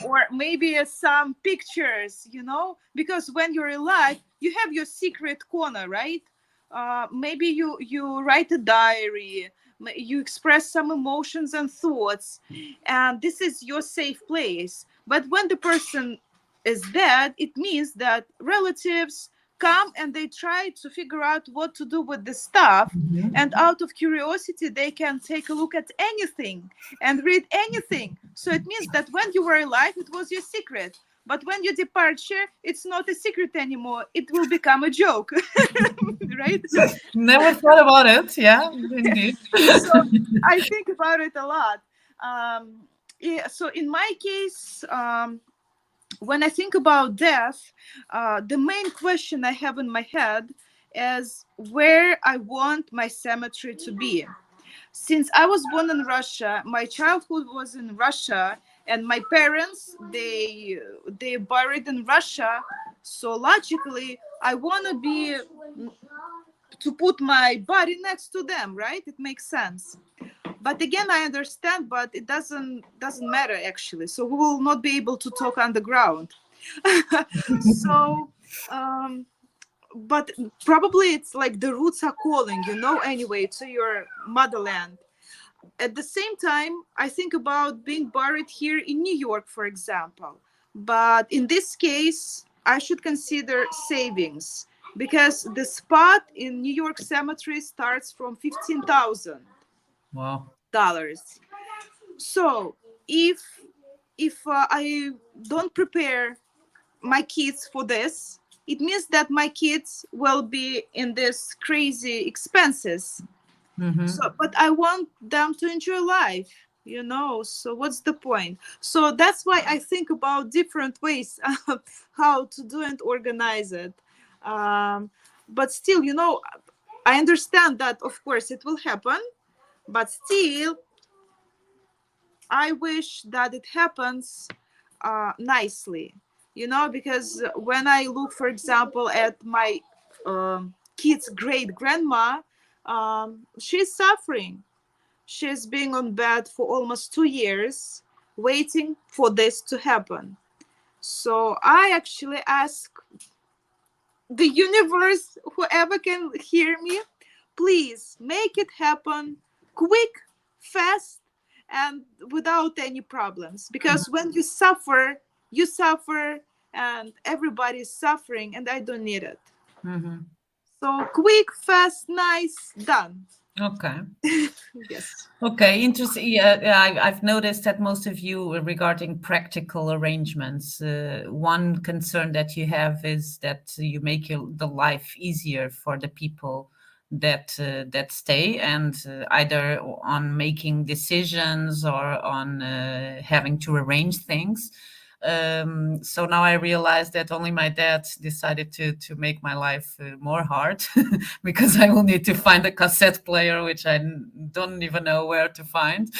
S9: Or maybe some pictures, you know, because when you're alive you have your secret corner, right? Maybe you write a diary, you express some emotions and thoughts, and this is your safe place. But when the person is dead, it means that relatives come and they try to figure out what to do with the stuff, and
S4: Mhm.
S9: out of curiosity they can take a look at anything and read anything. So it means that when you were alive, it was your secret. But when you departure, it's not a secret anymore. It will become a joke, right?
S4: Never thought about it. Yeah, indeed.
S9: So I think about it a lot. Yeah, so in my case, when I think about death, the main question I have in my head is where I want my cemetery to be. Since I was born in Russia, my childhood was in Russia, and my parents they buried in Russia. So logically, I want to be to put my body next to them, right? It makes sense. But again, I understand, but it doesn't matter actually. So we will not be able to talk underground. So um but probably it's like the roots are calling, anyway, to your motherland. At the same time, I think about being buried here in New York, for example. But in this case, I should consider savings because the spot in New York cemetery starts from
S4: Wow.
S9: $15,000. So if I don't prepare my kids for this, it means that my kids will be in this crazy expenses. So,
S4: Mm-hmm.
S9: but I want them to enjoy life, So what's the point? So that's why I think about different ways how to do and organize it. But still, I understand that of course it will happen, but still, I wish that it happens nicely, because when I look, for example, at my kid's great grandma, she's suffering. She's been on bed for almost 2 years, waiting for this to happen. So I actually ask the universe, whoever can hear me, please make it happen quick, fast, and without any problems. Because when you suffer, and everybody's suffering, and I don't need it.
S4: Mm-hmm.
S9: So quick, fast, nice, done.
S4: Okay.
S9: Yes.
S4: Okay, interesting. Yeah, yeah, I've noticed that most of you, regarding practical arrangements, one concern that you have is that you make the life easier for the people that stay, and either on making decisions or on having to arrange things. So now I realize that only my dad decided to make my life more hard because I will need to find a cassette player, which I don't even know where to find.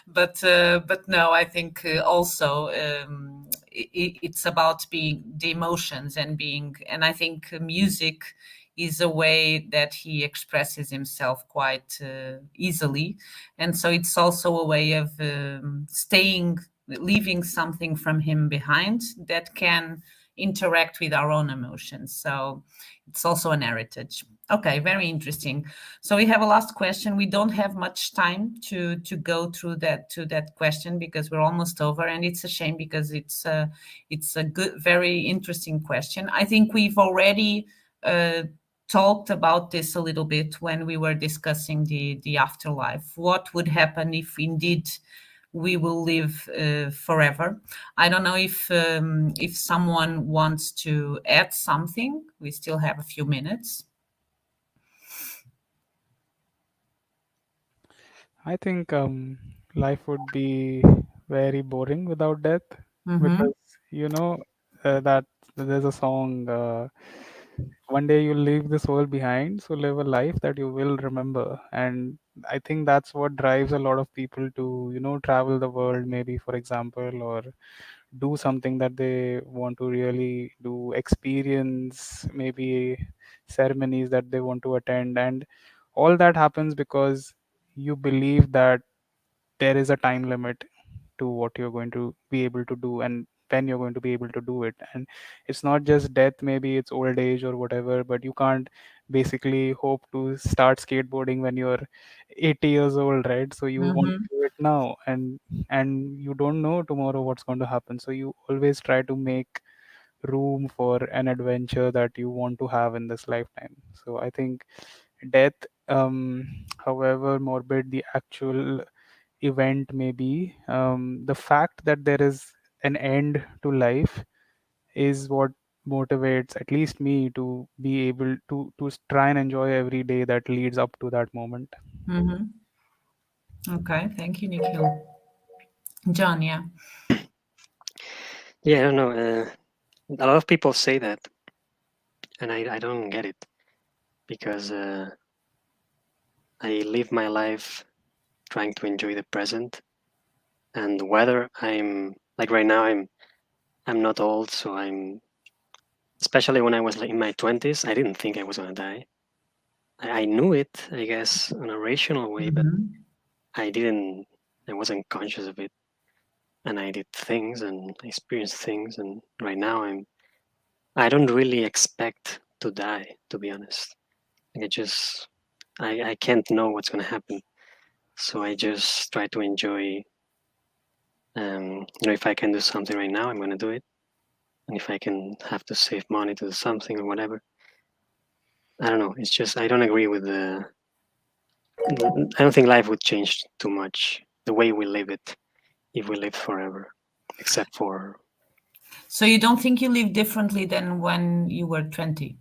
S4: But no, I think also it's about being the emotions and being, and I think music is a way that he expresses himself quite easily, and so it's also a way of staying, leaving something from him behind that can interact with our own emotions. So it's also an heritage. Okay, very interesting. So we have a last question. We don't have much time to go through that question because we're almost over, and it's a shame because it's a good, very interesting question. I think we've already talked about this a little bit when we were discussing the afterlife. What would happen if indeed we will live forever? I don't know if someone wants to add something. We still have a few minutes.
S8: I think life would be very boring without death
S4: Mm-hmm.
S8: because that there's a song. One day you'll leave this world behind, so live a life that you will remember. And I think that's what drives a lot of people to travel the world, maybe for example, or do something that they want to really do, experience maybe ceremonies that they want to attend, and all that happens because you believe that there is a time limit to what you're going to be able to do and when you're going to be able to do it. And it's not just death, maybe it's old age or whatever, but you can't basically hope to start skateboarding when you're 80 years old, right? So you want
S4: Mm-hmm.
S8: to do it now, and you don't know tomorrow what's going to happen, so you always try to make room for an adventure that you want to have in this lifetime. So I think death, however morbid the actual event may be, the fact that there is an end to life is what motivates at least me to be able to try and enjoy every day that leads up to that moment.
S4: Mm-hmm. Okay, thank you, Nikhil. John, yeah.
S3: Yeah, I don't know. A lot of people say that, and I don't get it because I live my life trying to enjoy the present, and whether I'm like right now, I'm not old, so I'm especially when I was like in my 20s, I didn't think I was gonna die. I knew it, I guess, in a rational way, but
S4: Mm-hmm.
S3: I didn't. I wasn't conscious of it, and I did things and I experienced things, and right now I don't really expect to die, to be honest. Like I can't know what's gonna happen, so I just try to enjoy. If I can do something right now, I'm gonna do it, and if I can have to save money to do something or whatever, I don't know. It's just I don't agree with the. I don't think life would change too much the way we live it if we lived forever, except for
S4: So you don't think you live differently than when you were 20?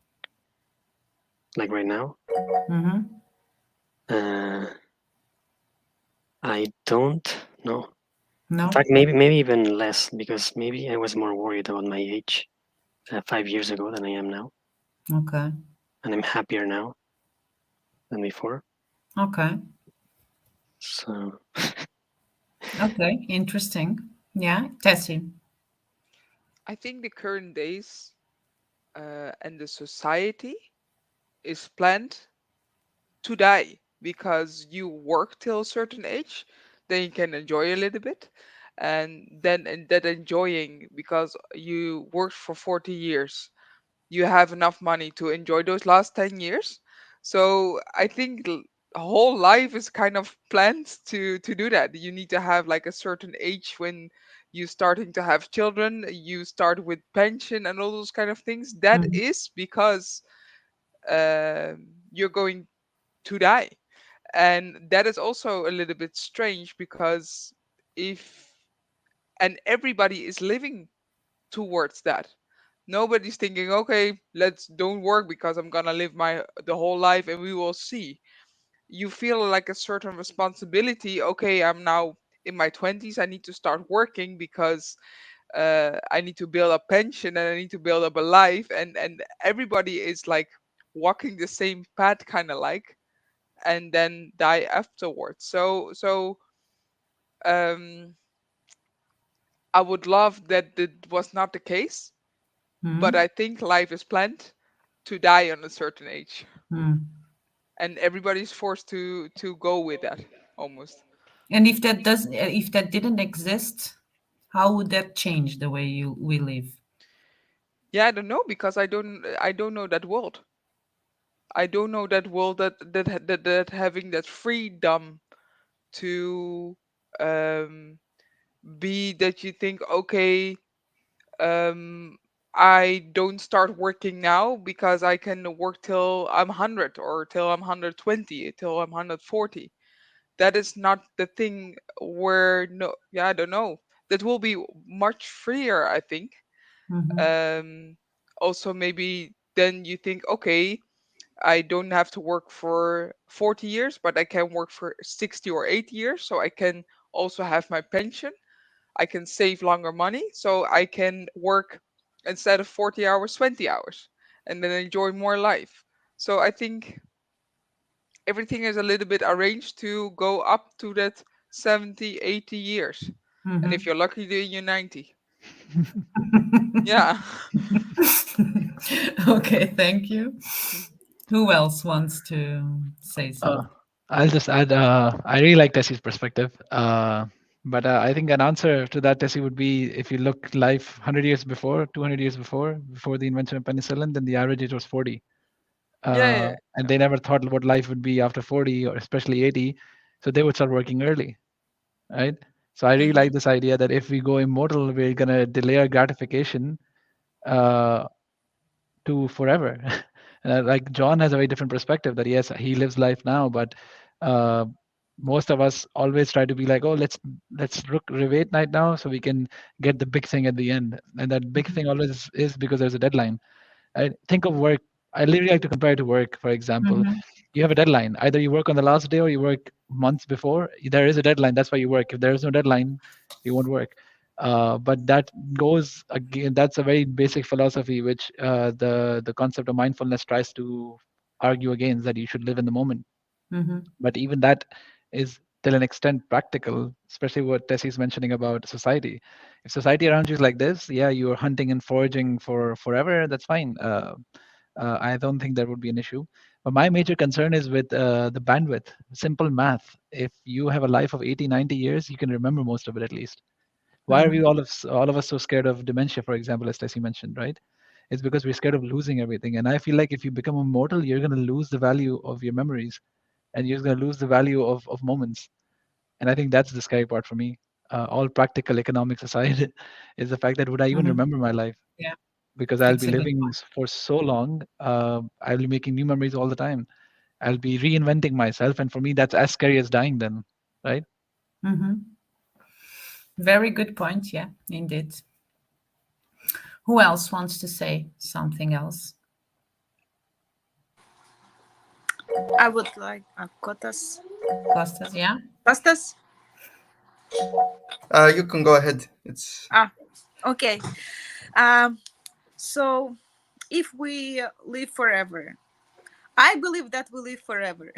S3: like right now.
S4: Mm-hmm.
S3: Uh, I don't know. In
S4: No?
S3: fact, maybe even less because maybe I was more worried about my age 5 years ago than I am now,
S4: Okay.
S3: and I'm happier now than before.
S4: Okay.
S3: So
S4: Okay. Interesting. Yeah. Tessie.
S11: I think the current days and the society is planned to die because you work till a certain age, then you can enjoy a little bit, and then and that enjoying because you worked for 40 years, you have enough money to enjoy those last 10 years. So I think whole life is kind of planned to do that. You need to have like a certain age when you starting to have children, you start with pension and all those kind of things. That
S4: Mm-hmm.
S11: is because you're going to die. And that is also a little bit strange because if and everybody is living towards that. Nobody's thinking, okay, let's don't work because I'm gonna live my the whole life and we will see. You feel like a certain responsibility. Okay, I'm now in my 20s. I need to start working because I need to build a pension and I need to build up a life. And everybody is like walking the same path, kind of like, and then die afterwards. So um, I would love that it was not the case, but
S4: Mm-hmm.
S11: I think life is planned to die on a certain age,
S4: Mm.
S11: and everybody's forced to go with that almost.
S4: And if that didn't exist, how would that change the way we live?
S11: Yeah, I don't know because I don't know that world. I don't know that world that having that freedom to um, be that you think okay, um, I don't start working now because I can work till I'm 100 or till I'm 120 till I'm 140. That is not the thing where no, yeah, I don't know, that will be much freer, I think.
S4: Mm-hmm.
S11: um Also maybe then you think okay, I don't have to work for 40 years but I can work for 60 or 80 years, so I can also have my pension. I can save longer money, so I can work instead of 40 hours 20 hours and then enjoy more life. So I think everything is a little bit arranged to go up to that 70, 80 years. And if
S4: Mm-hmm.
S11: you're lucky, then you're 90. Yeah.
S4: Okay, thank you. Who else wants to say
S5: Uh,
S4: something?
S5: I'll just add. I really like Tessie's perspective, but I think an answer to that, Tessie, would be if you look life 100 years before, 200 years before the invention of penicillin, then the average age was 40.
S11: Yeah, yeah,
S5: And they never thought what life would be after 40 or especially 80, so they would start working early, right? So I
S11: yeah.
S5: really like this idea that if we go immortal, we're gonna delay our gratification uh, to forever. Like John has a very different perspective that yes, he lives life now, but uh, most of us always try to be like, oh, let's revate night now so we can get the big thing at the end, and that big thing always is because there's a deadline. I think of work. I literally like to compare it to work. For example,
S4: Mm-hmm.
S5: you have a deadline. Either you work on the last day or you work months before. There is a deadline. That's why you work. If there is no deadline, you won't work. But that goes again. That's a very basic philosophy, which the concept of mindfulness tries to argue against, that you should live in the moment.
S4: Mm-hmm.
S5: But even that is till an extent practical, especially what Tessie's mentioning about society. If society around you is like this, yeah, you're hunting and foraging for forever, that's fine. I don't think that would be an issue. But my major concern is with the bandwidth. Simple math. If you have a life of 80, 90 years, you can remember most of it at least. Why are we all of us so scared of dementia, for example, as Tessie mentioned, right? It's because we're scared of losing everything. And I feel like if you become immortal, you're going to lose the value of your memories, and you're going to lose the value of moments. And I think that's the scary part for me. All practical economics aside, is the fact that would I even
S4: Mm-hmm.
S5: remember my life?
S4: Yeah,
S5: Because I'll
S4: it's
S5: be
S4: a good
S5: living
S4: point.
S5: for so long. I'll be making new memories all the time. I'll be reinventing myself, and for me, that's as scary as dying. Then, right?
S4: Mm-hmm. Very good point. Yeah, indeed. Who else wants to say something else?
S9: I would like Kotas.
S4: Costas, yeah?
S9: Kostas?
S12: You can go ahead. It's
S9: Okay. So if we live forever, I believe that we live forever.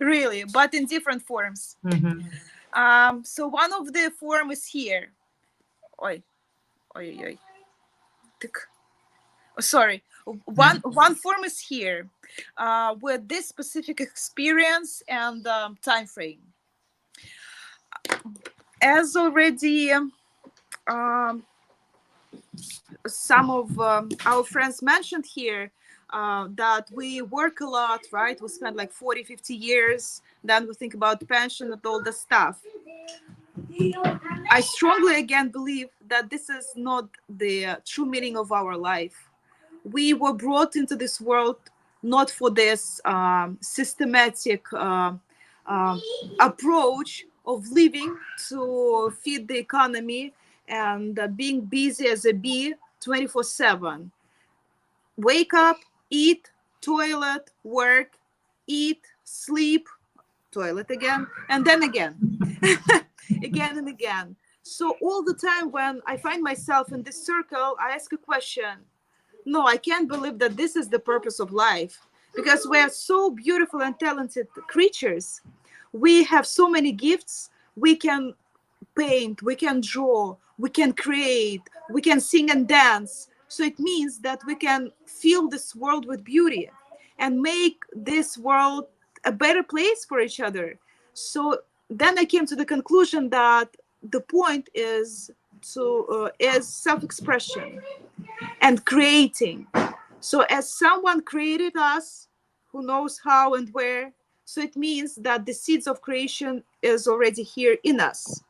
S9: Really, but in different forms.
S4: Mm-hmm.
S9: So one of the form is here. Oi, oi, oi. Sorry. One form is here, with this specific experience and time frame. As already some of our friends mentioned here, that we work a lot, right? We spend like 40, 50 years. Then we think about pension and all the stuff. I strongly again believe that this is not the true meaning of our life. We were brought into this world not for this systematic approach of living to feed the economy and being busy as a bee 24/7. Wake up, eat, toilet, work, eat, sleep, toilet again, and then again. Again and again. So all the time when I find myself in this circle, I ask a question. No, I can't believe that this is the purpose of life, because we are so beautiful and talented creatures. We have so many gifts. We can paint, we can draw, we can create, we can sing and dance. So it means that we can fill this world with beauty and make this world a better place for each other. So then I came to the conclusion that the point is is self-expression and creating. So as someone created us, who knows how and where, so it means that the seeds of creation is already here in us.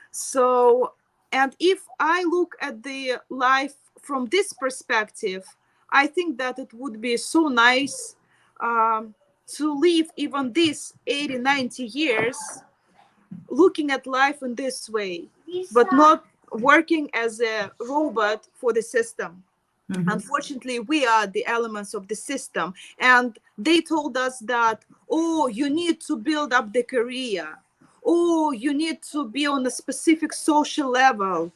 S9: So, and if I look at the life from this perspective, I think that it would be so nice to live even these 80, 90 years looking at life in this way, but not working as a robot for the system.
S4: Mm-hmm.
S9: Unfortunately, we are the elements of the system. And they told us that, oh, you need to build up the career. Oh, you need to be on a specific social level.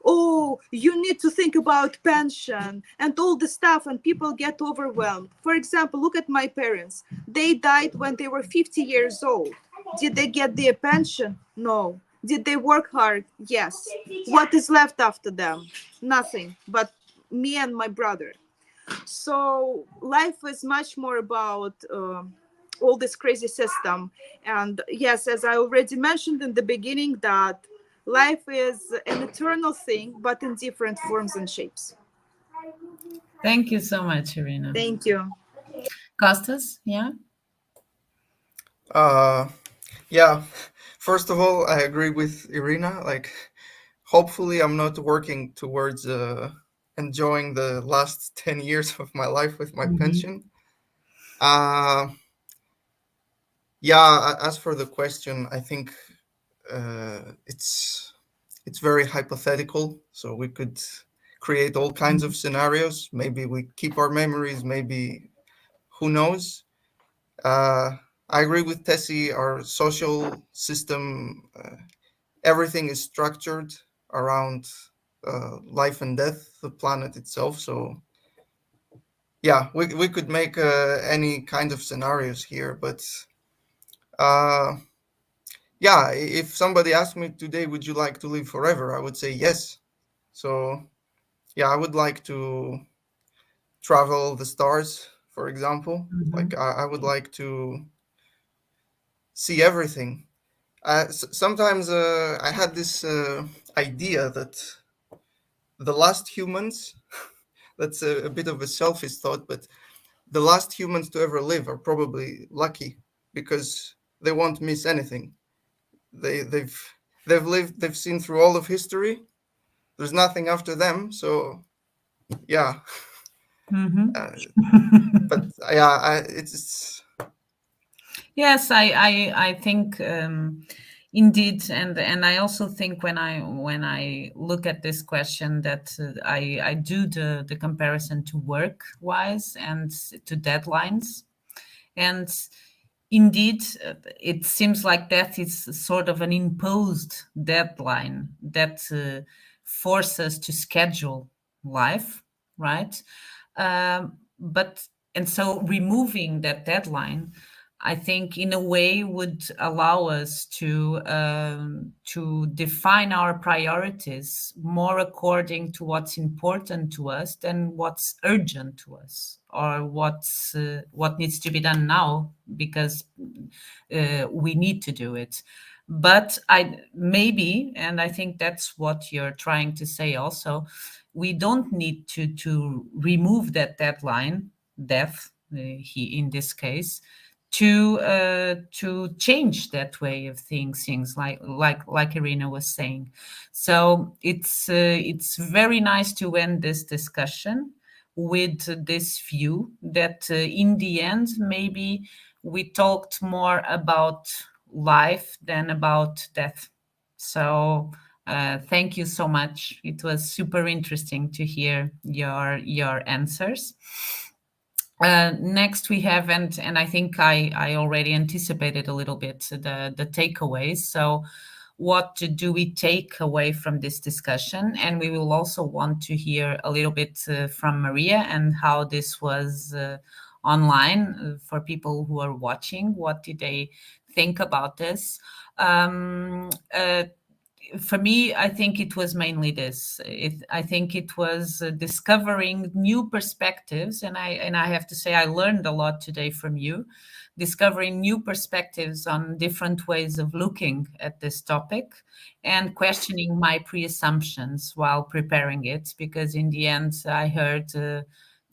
S9: Oh, you need to think about pension and all the stuff, and people get overwhelmed. For example, look at my parents. They died when they were 50 years old. Did they get their pension? No. Did they work hard? Yes. What is left after them? Nothing but me and my brother. So life is much more about all this crazy system. And yes, as I already mentioned in the beginning, that life is an eternal thing, but in different forms and shapes.
S4: Thank you so much, Irina.
S9: Thank you.
S4: Costas, yeah?
S12: yeah. First of all, I agree with Irina. Like, hopefully, I'm not working towards enjoying the last 10 years of my life with my pension. Yeah, as for the question, I think it's very hypothetical. So we could create all kinds of scenarios. Maybe we keep our memories. Maybe who knows? I agree with Tessie. Our social system, everything is structured around life and death, the planet itself. So yeah, we could make any kind of scenarios here, but uh, yeah, if somebody asked me today, would you like to live forever? I would say yes. So yeah, I would like to travel the stars, for example. Like I would like to see everything. Sometimes I had this idea that the last humans, that's a bit of a selfish thought, but the last humans to ever live are probably lucky because they won't miss anything. They've lived, they've seen through all of history. There's nothing after them, so yeah. But yeah, it's
S4: Yes, I think indeed, and I also think when I look at this question that I do the comparison to work wise and to deadlines, and indeed it seems like that is sort of an imposed deadline that forces to schedule life, right? But and so removing that deadline, I think, in a way, would allow us to define our priorities more according to what's important to us than what's urgent to us, or what needs to be done now because we need to do it. But I maybe, and I think that's what you're trying to say also, we don't need to remove that deadline, death, he in this case, to change that way of things like Irina was saying. So it's very nice to end this discussion with this view that in the end maybe we talked more about life than about death. So thank you so much. It was super interesting to hear your answers. Next we have, and I think I already anticipated a little bit the takeaways. So what do we take away from this discussion? And we will also want to hear a little bit from Maria and how this was online for people who are watching. What did they think about this? For me, I think it was mainly this. I think it was discovering new perspectives, and I have to say I learned a lot today from you, discovering new perspectives on different ways of looking at this topic, and questioning my pre-assumptions while preparing it, because in the end I heard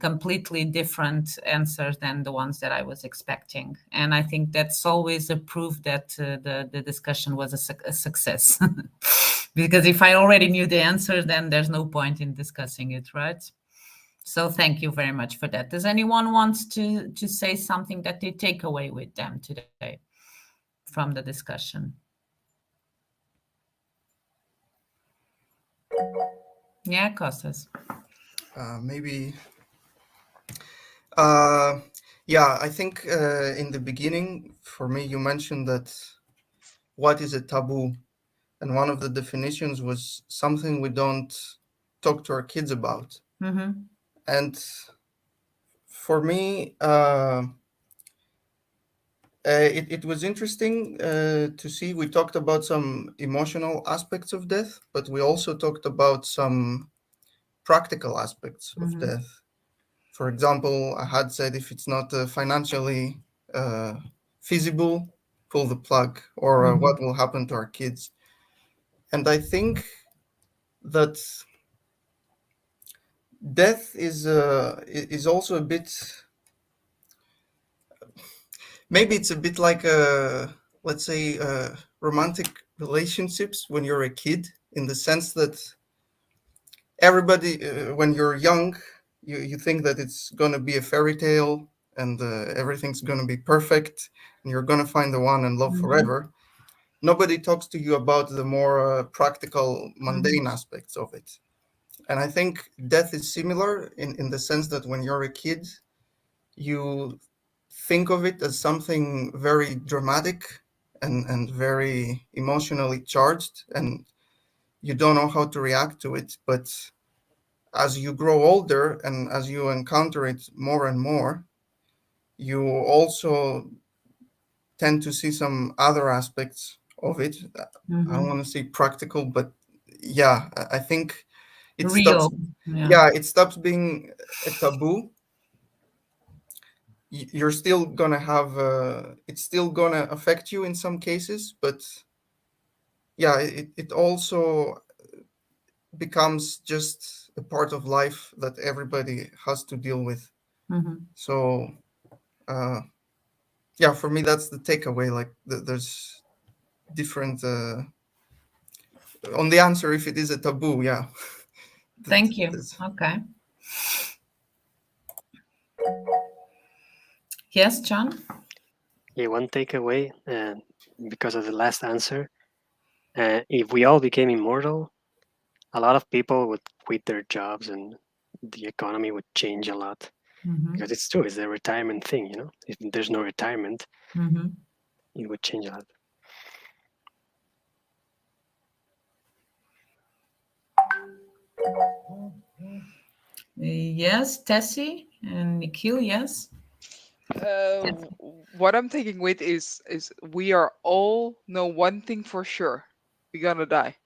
S4: completely different answers than the ones that I was expecting. And I think that's always a proof that the discussion was a success. Because if I already knew the answer, then there's no point in discussing it, right? So thank you very much for that. Does anyone want to say something that they take away with them today from the discussion? Yeah, Costas.
S12: Maybe yeah, I think in the beginning, for me, you mentioned that what is a taboo? And one of the definitions was something we don't talk to our kids about. And for me, it was interesting to see. We talked about some emotional aspects of death, but we also talked about some practical aspects of death. For example, I had said if it's not financially feasible, pull the plug, or what will happen to our kids. And I think that death is also a bit, maybe it's a bit like let's say romantic relationships when you're a kid, in the sense that everybody when you're young, you think that it's going to be a fairy tale, and everything's going to be perfect and you're going to find the one and love forever. Nobody talks to you about the more practical, mundane aspects of it. And I think death is similar in the sense that when you're a kid, you think of it as something very dramatic and very emotionally charged, and you don't know how to react to it. But as you grow older and as you encounter it more and more, you also tend to see some other aspects of it. I don't want to say practical, but yeah, I think it stops.
S4: Real. Yeah.
S12: Yeah, it stops being a taboo. You're still gonna have it's still gonna affect you in some cases, but yeah, it also becomes just a part of life that everybody has to deal with. So yeah, for me that's the takeaway. Like there's different on the answer if it is a taboo. Yeah.
S4: Thank you. Okay. Yes, John?
S3: Yeah, one takeaway, because of the last answer, if we all became immortal, a lot of people would quit their jobs and the economy would change a lot. Because it's true, it's a retirement thing, you know? If there's no retirement, it would change a lot.
S4: Yes, Tessie and Nikhil, yes.
S11: What I'm taking with is we are all know one thing for sure: we're gonna die.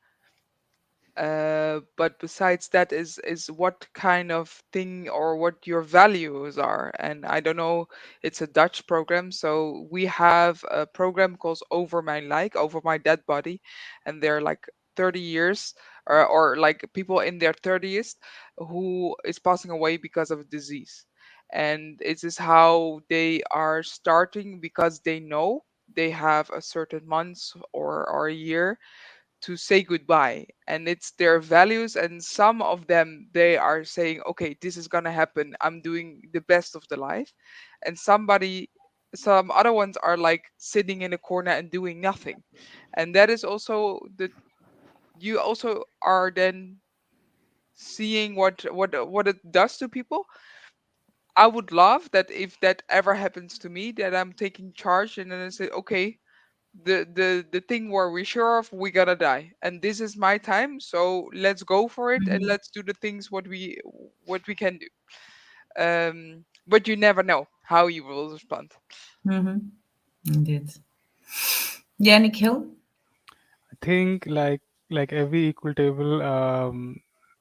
S11: But besides that is what kind of thing or what your values are. And I don't know, it's a Dutch program, so we have a program called Over My Like, Over My Dead Body, and they're like 30 years, or like people in their 30th who is passing away because of disease. And it is how they are starting because they know they have a certain months or a year to say goodbye, and it's their values. And some of them, they are saying, okay, this is gonna happen, I'm doing the best of the life. And some other ones are like sitting in a corner and doing nothing. And that is also the you also are then seeing what it does to people. I would love that if that ever happens to me, that I'm taking charge and then I say, okay, the thing where we're sure of we're gonna die, and this is my time, so let's go for it and let's do the things what we can do. But you never know how you will respond.
S4: Indeed. Yeah, Nikhil?
S8: I think like every equal table,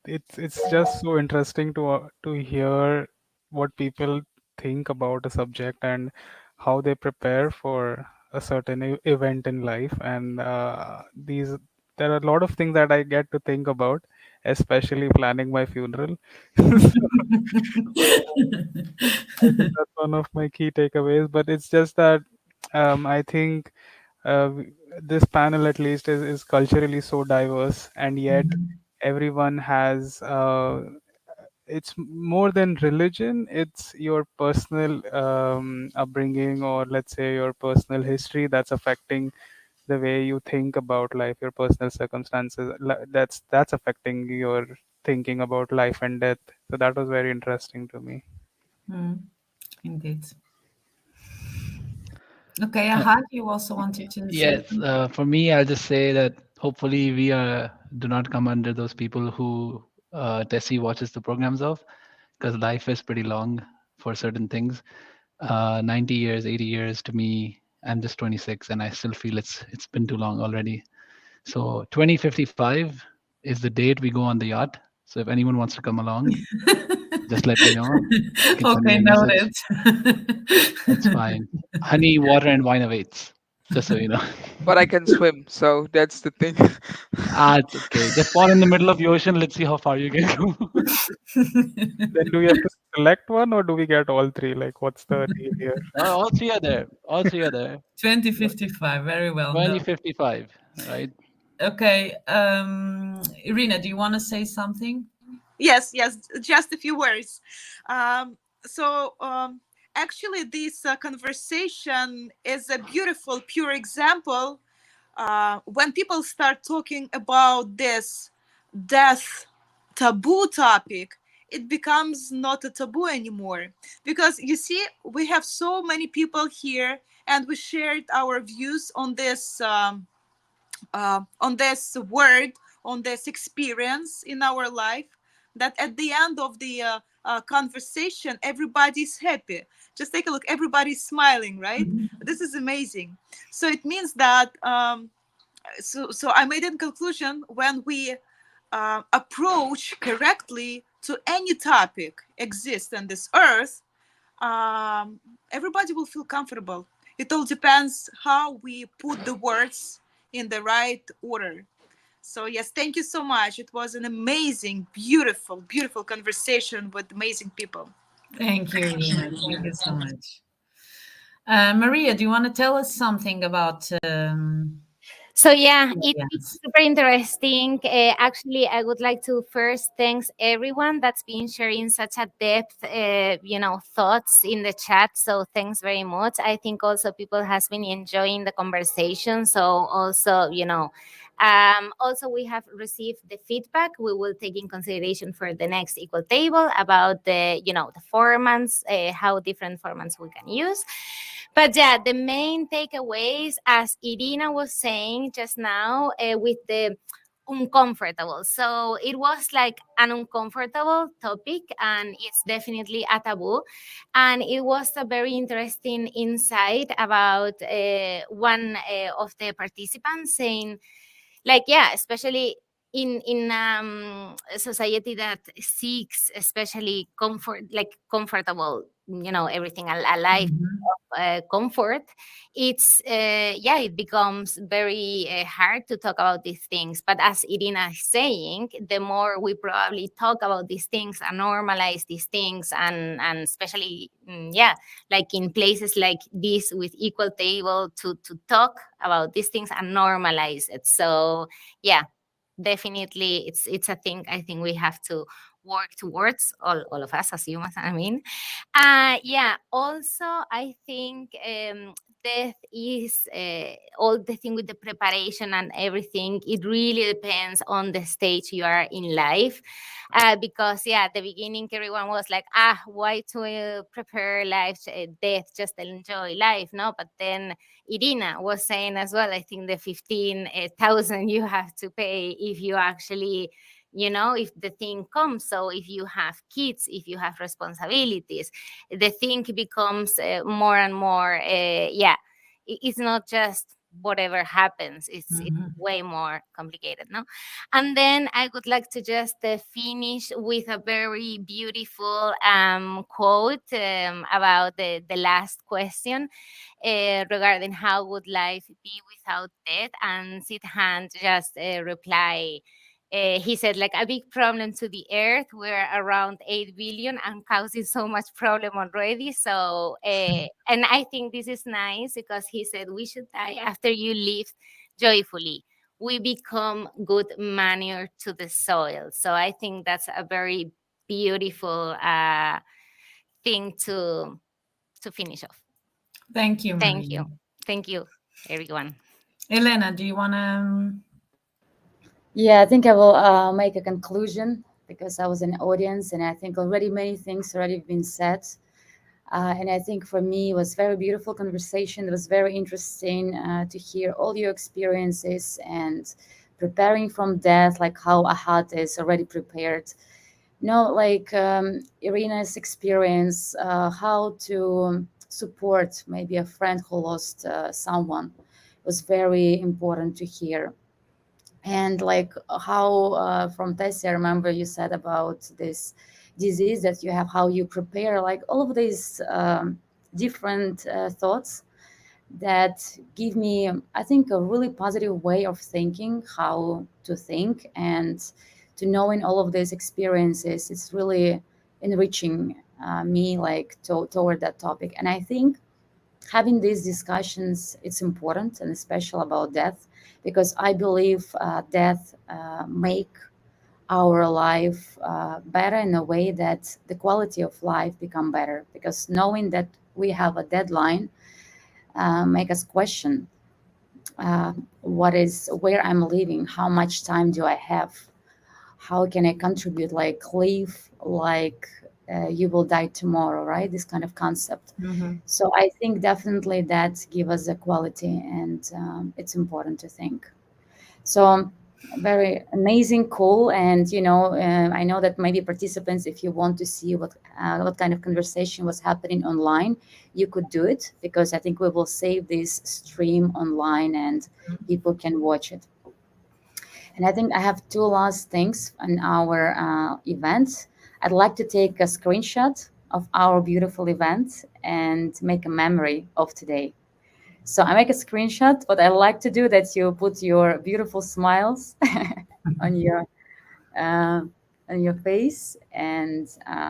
S8: it's just so interesting to hear what people think about a subject and how they prepare for a certain event in life. And these there are a lot of things that I get to think about, especially planning my funeral. I think that's one of my key takeaways. But it's just that I think this panel at least is culturally so diverse, and yet everyone has it's more than religion, it's your personal upbringing, or let's say your personal history, that's affecting the way you think about life, your personal circumstances, that's affecting your thinking about life and death. So that was very interesting to me.
S4: Indeed. Okay, Ahad, you also wanted to say
S5: Yes,
S4: something?
S5: for me, I'll just say that hopefully we do not come under those people who Tessie watches the programs of, because life is pretty long for certain things. 90 years, 80 years to me, I'm just 26 and I still feel it's been too long already. So 2055 is the date we go on the yacht. So if anyone wants to come along, just let me know. You can send me
S4: Okay,
S5: a message.
S4: noted.
S5: It's fine. Honey, water, and wine awaits. Just so you know.
S11: But I can swim, so that's the thing.
S5: It's okay. Just fall in the middle of the ocean. Let's see how far you can go.
S8: Then do we have to select one, or do we get all three? Like, what's the deal here?
S5: All three are there. All three are there.
S4: 2055, very well. No.
S5: 2055, right?
S4: Okay, Irina, do you want to say something?
S9: Yes, just a few words. So actually, this conversation is a beautiful, pure example. When people start talking about this death taboo topic, it becomes not a taboo anymore. Because you see, we have so many people here, and we shared our views on this word, on this experience in our life, that at the end of the conversation, everybody's happy. Just take a look, everybody's smiling, right? This is amazing. So it means that so I made a conclusion: when we approach correctly to any topic exists on this earth, everybody will feel comfortable. It all depends how we put the words in the right order. So yes, thank you so much. It was an amazing, beautiful, beautiful conversation with amazing people.
S4: Thank you, Irina. Thank you so much. Maria, do you want to tell us something about?
S2: So yeah, it's
S4: Yes.
S2: super interesting. Actually, I would like to first thanks everyone that's been sharing such a depth, thoughts in the chat. So thanks very much. I think also people has been enjoying the conversation. So also, also we have received the feedback. We will take in consideration for the next equal table about the formats, how different formats we can use. But yeah, the main takeaways, as Irina was saying just now, with the uncomfortable. So it was like an uncomfortable topic, and it's definitely a taboo. And it was a very interesting insight about one of the participants saying, like, yeah, especially in a society that seeks especially comfort, like comfortable, everything, a life comfort, it's it becomes very hard to talk about these things. But as Irina is saying, the more we probably talk about these things and normalize these things, and especially like in places like this with equal table to talk about these things and normalize it. So yeah, definitely it's a thing I think we have to work towards, all of us as humans, I mean. Also, I think death is all the thing with the preparation and everything. It really depends on the stage you are in life. Because at the beginning, everyone was like, why to prepare life, death, just enjoy life, no? But then Irina was saying as well, I think the 15,000 you have to pay if you actually, if the thing comes. So if you have kids, if you have responsibilities, the thing becomes more and more, it's not just whatever happens. It's way more complicated, no? And then I would like to just finish with a very beautiful quote about the last question regarding how would life be without death. And Sidhant just reply. He said, like, a big problem to the earth. We're around 8 billion and causing so much problem already. So, and I think this is nice because he said we should die after you live joyfully. We become good manure to the soil. So I think that's a very beautiful thing to finish off.
S4: Thank you, Maria.
S2: Thank you. Thank you, everyone.
S4: Elena, do you want to?
S1: Yeah, I think I will make a conclusion because I was in the audience, and I think already many things already been said. And I think for me, it was very beautiful conversation. It was very interesting to hear all your experiences and preparing from death, like how Ahad is already prepared. Like Irina's experience, how to support maybe a friend who lost someone was very important to hear. And like how from Tessie, I remember you said about this disease that you have, how you prepare, like all of these different thoughts that give me, I think, a really positive way of thinking, how to think, and to knowing all of these experiences. It's really enriching me, like toward that topic. And I think having these discussions, it's important, and especially about death, because I believe death make our life better in a way that the quality of life become better, because knowing that we have a deadline, make us question where I'm living, how much time do I have, how can I contribute, like live like you will die tomorrow, right? This kind of concept. So I think definitely that give us a quality, and it's important to think. So very amazing, cool, and I know that maybe participants, if you want to see what kind of conversation was happening online, you could do it, because I think we will save this stream online and people can watch it. And I think I have two last things on our event. I'd like to take a screenshot of our beautiful event and make a memory of today. So I make a screenshot. What I like to do that you put your beautiful smiles on your face, and